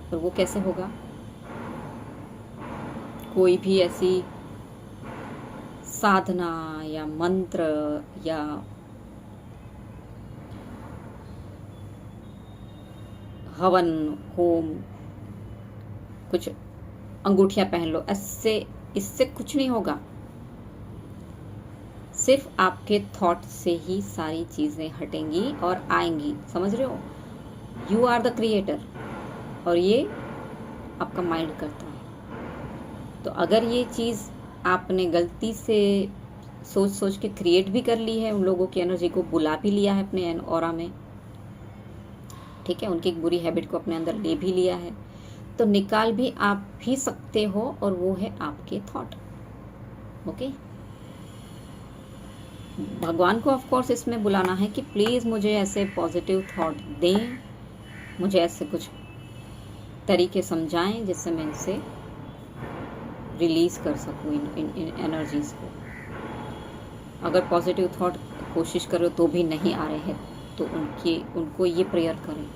और वो कैसे होगा? कोई भी ऐसी साधना या मंत्र या हवन, होम, कुछ अंगूठियां पहन लो, इससे कुछ नहीं होगा। सिर्फ आपके थॉट से ही सारी चीजें हटेंगी और आएंगी, समझ रहे हो? यू आर द क्रिएटर और ये आपका माइंड करता है। तो अगर ये चीज आपने गलती से सोच सोच के क्रिएट भी कर ली है, उन लोगों की एनर्जी को बुला भी लिया है अपने ऑरा में, ठीक है, उनकी एक बुरी हैबिट को अपने अंदर ले भी लिया है, तो निकाल भी आप भी सकते हो, और वो है आपके थॉट। ओके, भगवान को ऑफ कोर्स इसमें बुलाना है कि प्लीज मुझे ऐसे पॉजिटिव थॉट दें, मुझे ऐसे कुछ तरीके समझाएं जिससे मैं इनसे रिलीज कर सकूं इन एनर्जीज को। अगर पॉजिटिव थॉट कोशिश करो तो भी नहीं आ रहे हैं, तो उनको ये प्रेयर करें,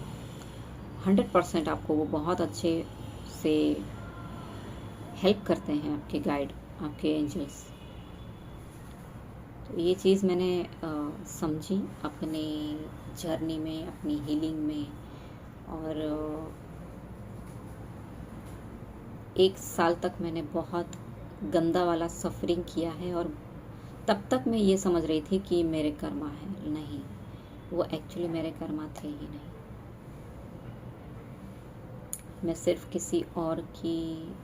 100% आपको वो बहुत अच्छे से हेल्प करते हैं, आपके गाइड, आपके एंजल्स। तो ये चीज़ मैंने समझी अपने जर्नी में, अपनी हीलिंग में, और 1 साल तक मैंने बहुत गंदा वाला सफरिंग किया है, और तब तक मैं ये समझ रही थी कि मेरे कर्मा है। नहीं, वो एक्चुअली मेरे कर्मा थे ही नहीं। मैं सिर्फ किसी और की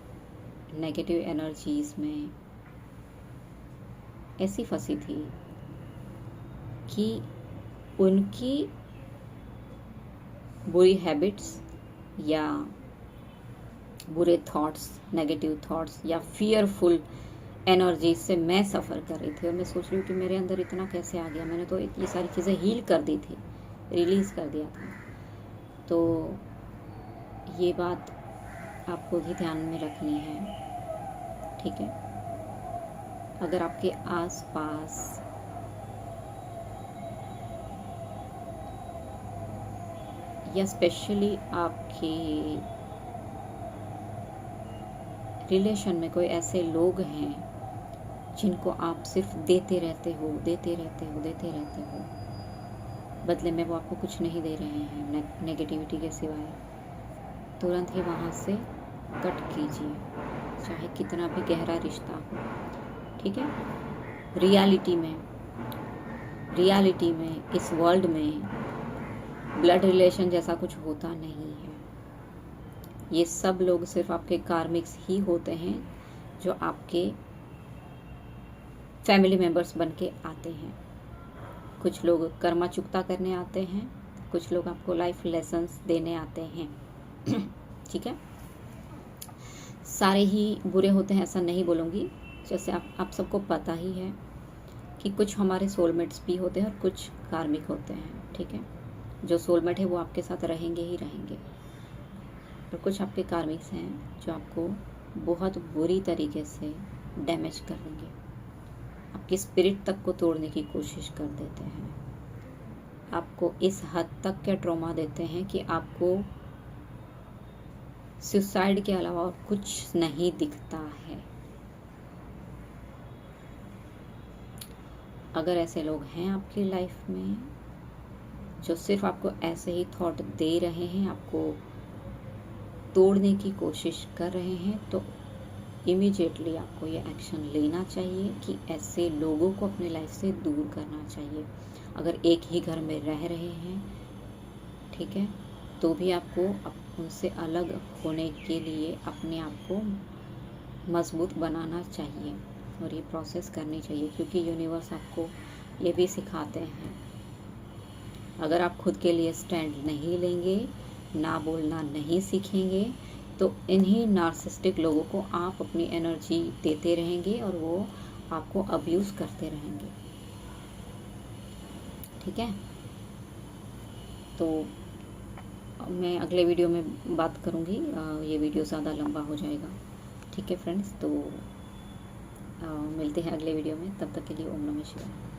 नेगेटिव एनर्जीज में ऐसी फंसी थी कि उनकी बुरी हैबिट्स या बुरे थॉट्स, नेगेटिव थॉट्स या फियरफुल एनर्जी से मैं सफ़र कर रही थी, और मैं सोच रही हूँ कि मेरे अंदर इतना कैसे आ गया। मैंने तो ये सारी चीज़ें हील कर दी थी, रिलीज़ कर दिया था। तो ये बात आपको भी ध्यान में रखनी है, ठीक है? अगर आपके आसपास या स्पेशली आपके रिलेशन में कोई ऐसे लोग हैं जिनको आप सिर्फ देते रहते हो, बदले में वो आपको कुछ नहीं दे रहे हैं नेगेटिविटी के सिवाय, तुरंत ही वहाँ से कट कीजिए, चाहे कितना भी गहरा रिश्ता हो, ठीक है? रियलिटी में इस वर्ल्ड में ब्लड रिलेशन जैसा कुछ होता नहीं है। ये सब लोग सिर्फ आपके कार्मिक्स ही होते हैं, जो आपके फैमिली मेंबर्स बन के आते हैं। कुछ लोग कर्मा चुकता करने आते हैं, कुछ लोग आपको लाइफ लेसन्स देने आते हैं, ठीक है? सारे ही बुरे होते हैं ऐसा नहीं बोलूँगी, जैसे आप सबको पता ही है कि कुछ हमारे सोलमेट्स भी होते हैं और कुछ कार्मिक होते हैं, ठीक है? जो सोलमेट है वो आपके साथ रहेंगे ही रहेंगे, और कुछ आपके कार्मिक्स हैं जो आपको बहुत बुरी तरीके से डैमेज कर देंगे, आपकी स्पिरिट तक को तोड़ने की कोशिश कर देते हैं, आपको इस हद तक के ट्रॉमा देते हैं कि आपको सुसाइड के अलावा और कुछ नहीं दिखता है। अगर ऐसे लोग हैं आपकी लाइफ में जो सिर्फ आपको ऐसे ही थॉट दे रहे हैं, आपको तोड़ने की कोशिश कर रहे हैं, तो इमीडिएटली आपको ये एक्शन लेना चाहिए कि ऐसे लोगों को अपने लाइफ से दूर करना चाहिए। अगर एक ही घर में रह रहे हैं, ठीक है, तो भी आपको उनसे अलग होने के लिए अपने आप को मजबूत बनाना चाहिए, और ये प्रोसेस करनी चाहिए, क्योंकि यूनिवर्स आपको ये भी सिखाते हैं, अगर आप खुद के लिए स्टैंड नहीं लेंगे, ना बोलना नहीं सीखेंगे, तो इन्हीं नार्सिसिस्टिक लोगों को आप अपनी एनर्जी देते रहेंगे और वो आपको अब्यूज़ करते रहेंगे, ठीक है? तो मैं अगले वीडियो में बात करूँगी, ये वीडियो ज़्यादा लंबा हो जाएगा, ठीक है फ्रेंड्स? तो मिलते हैं अगले वीडियो में, तब तक के लिए ओम नमः शिवाय।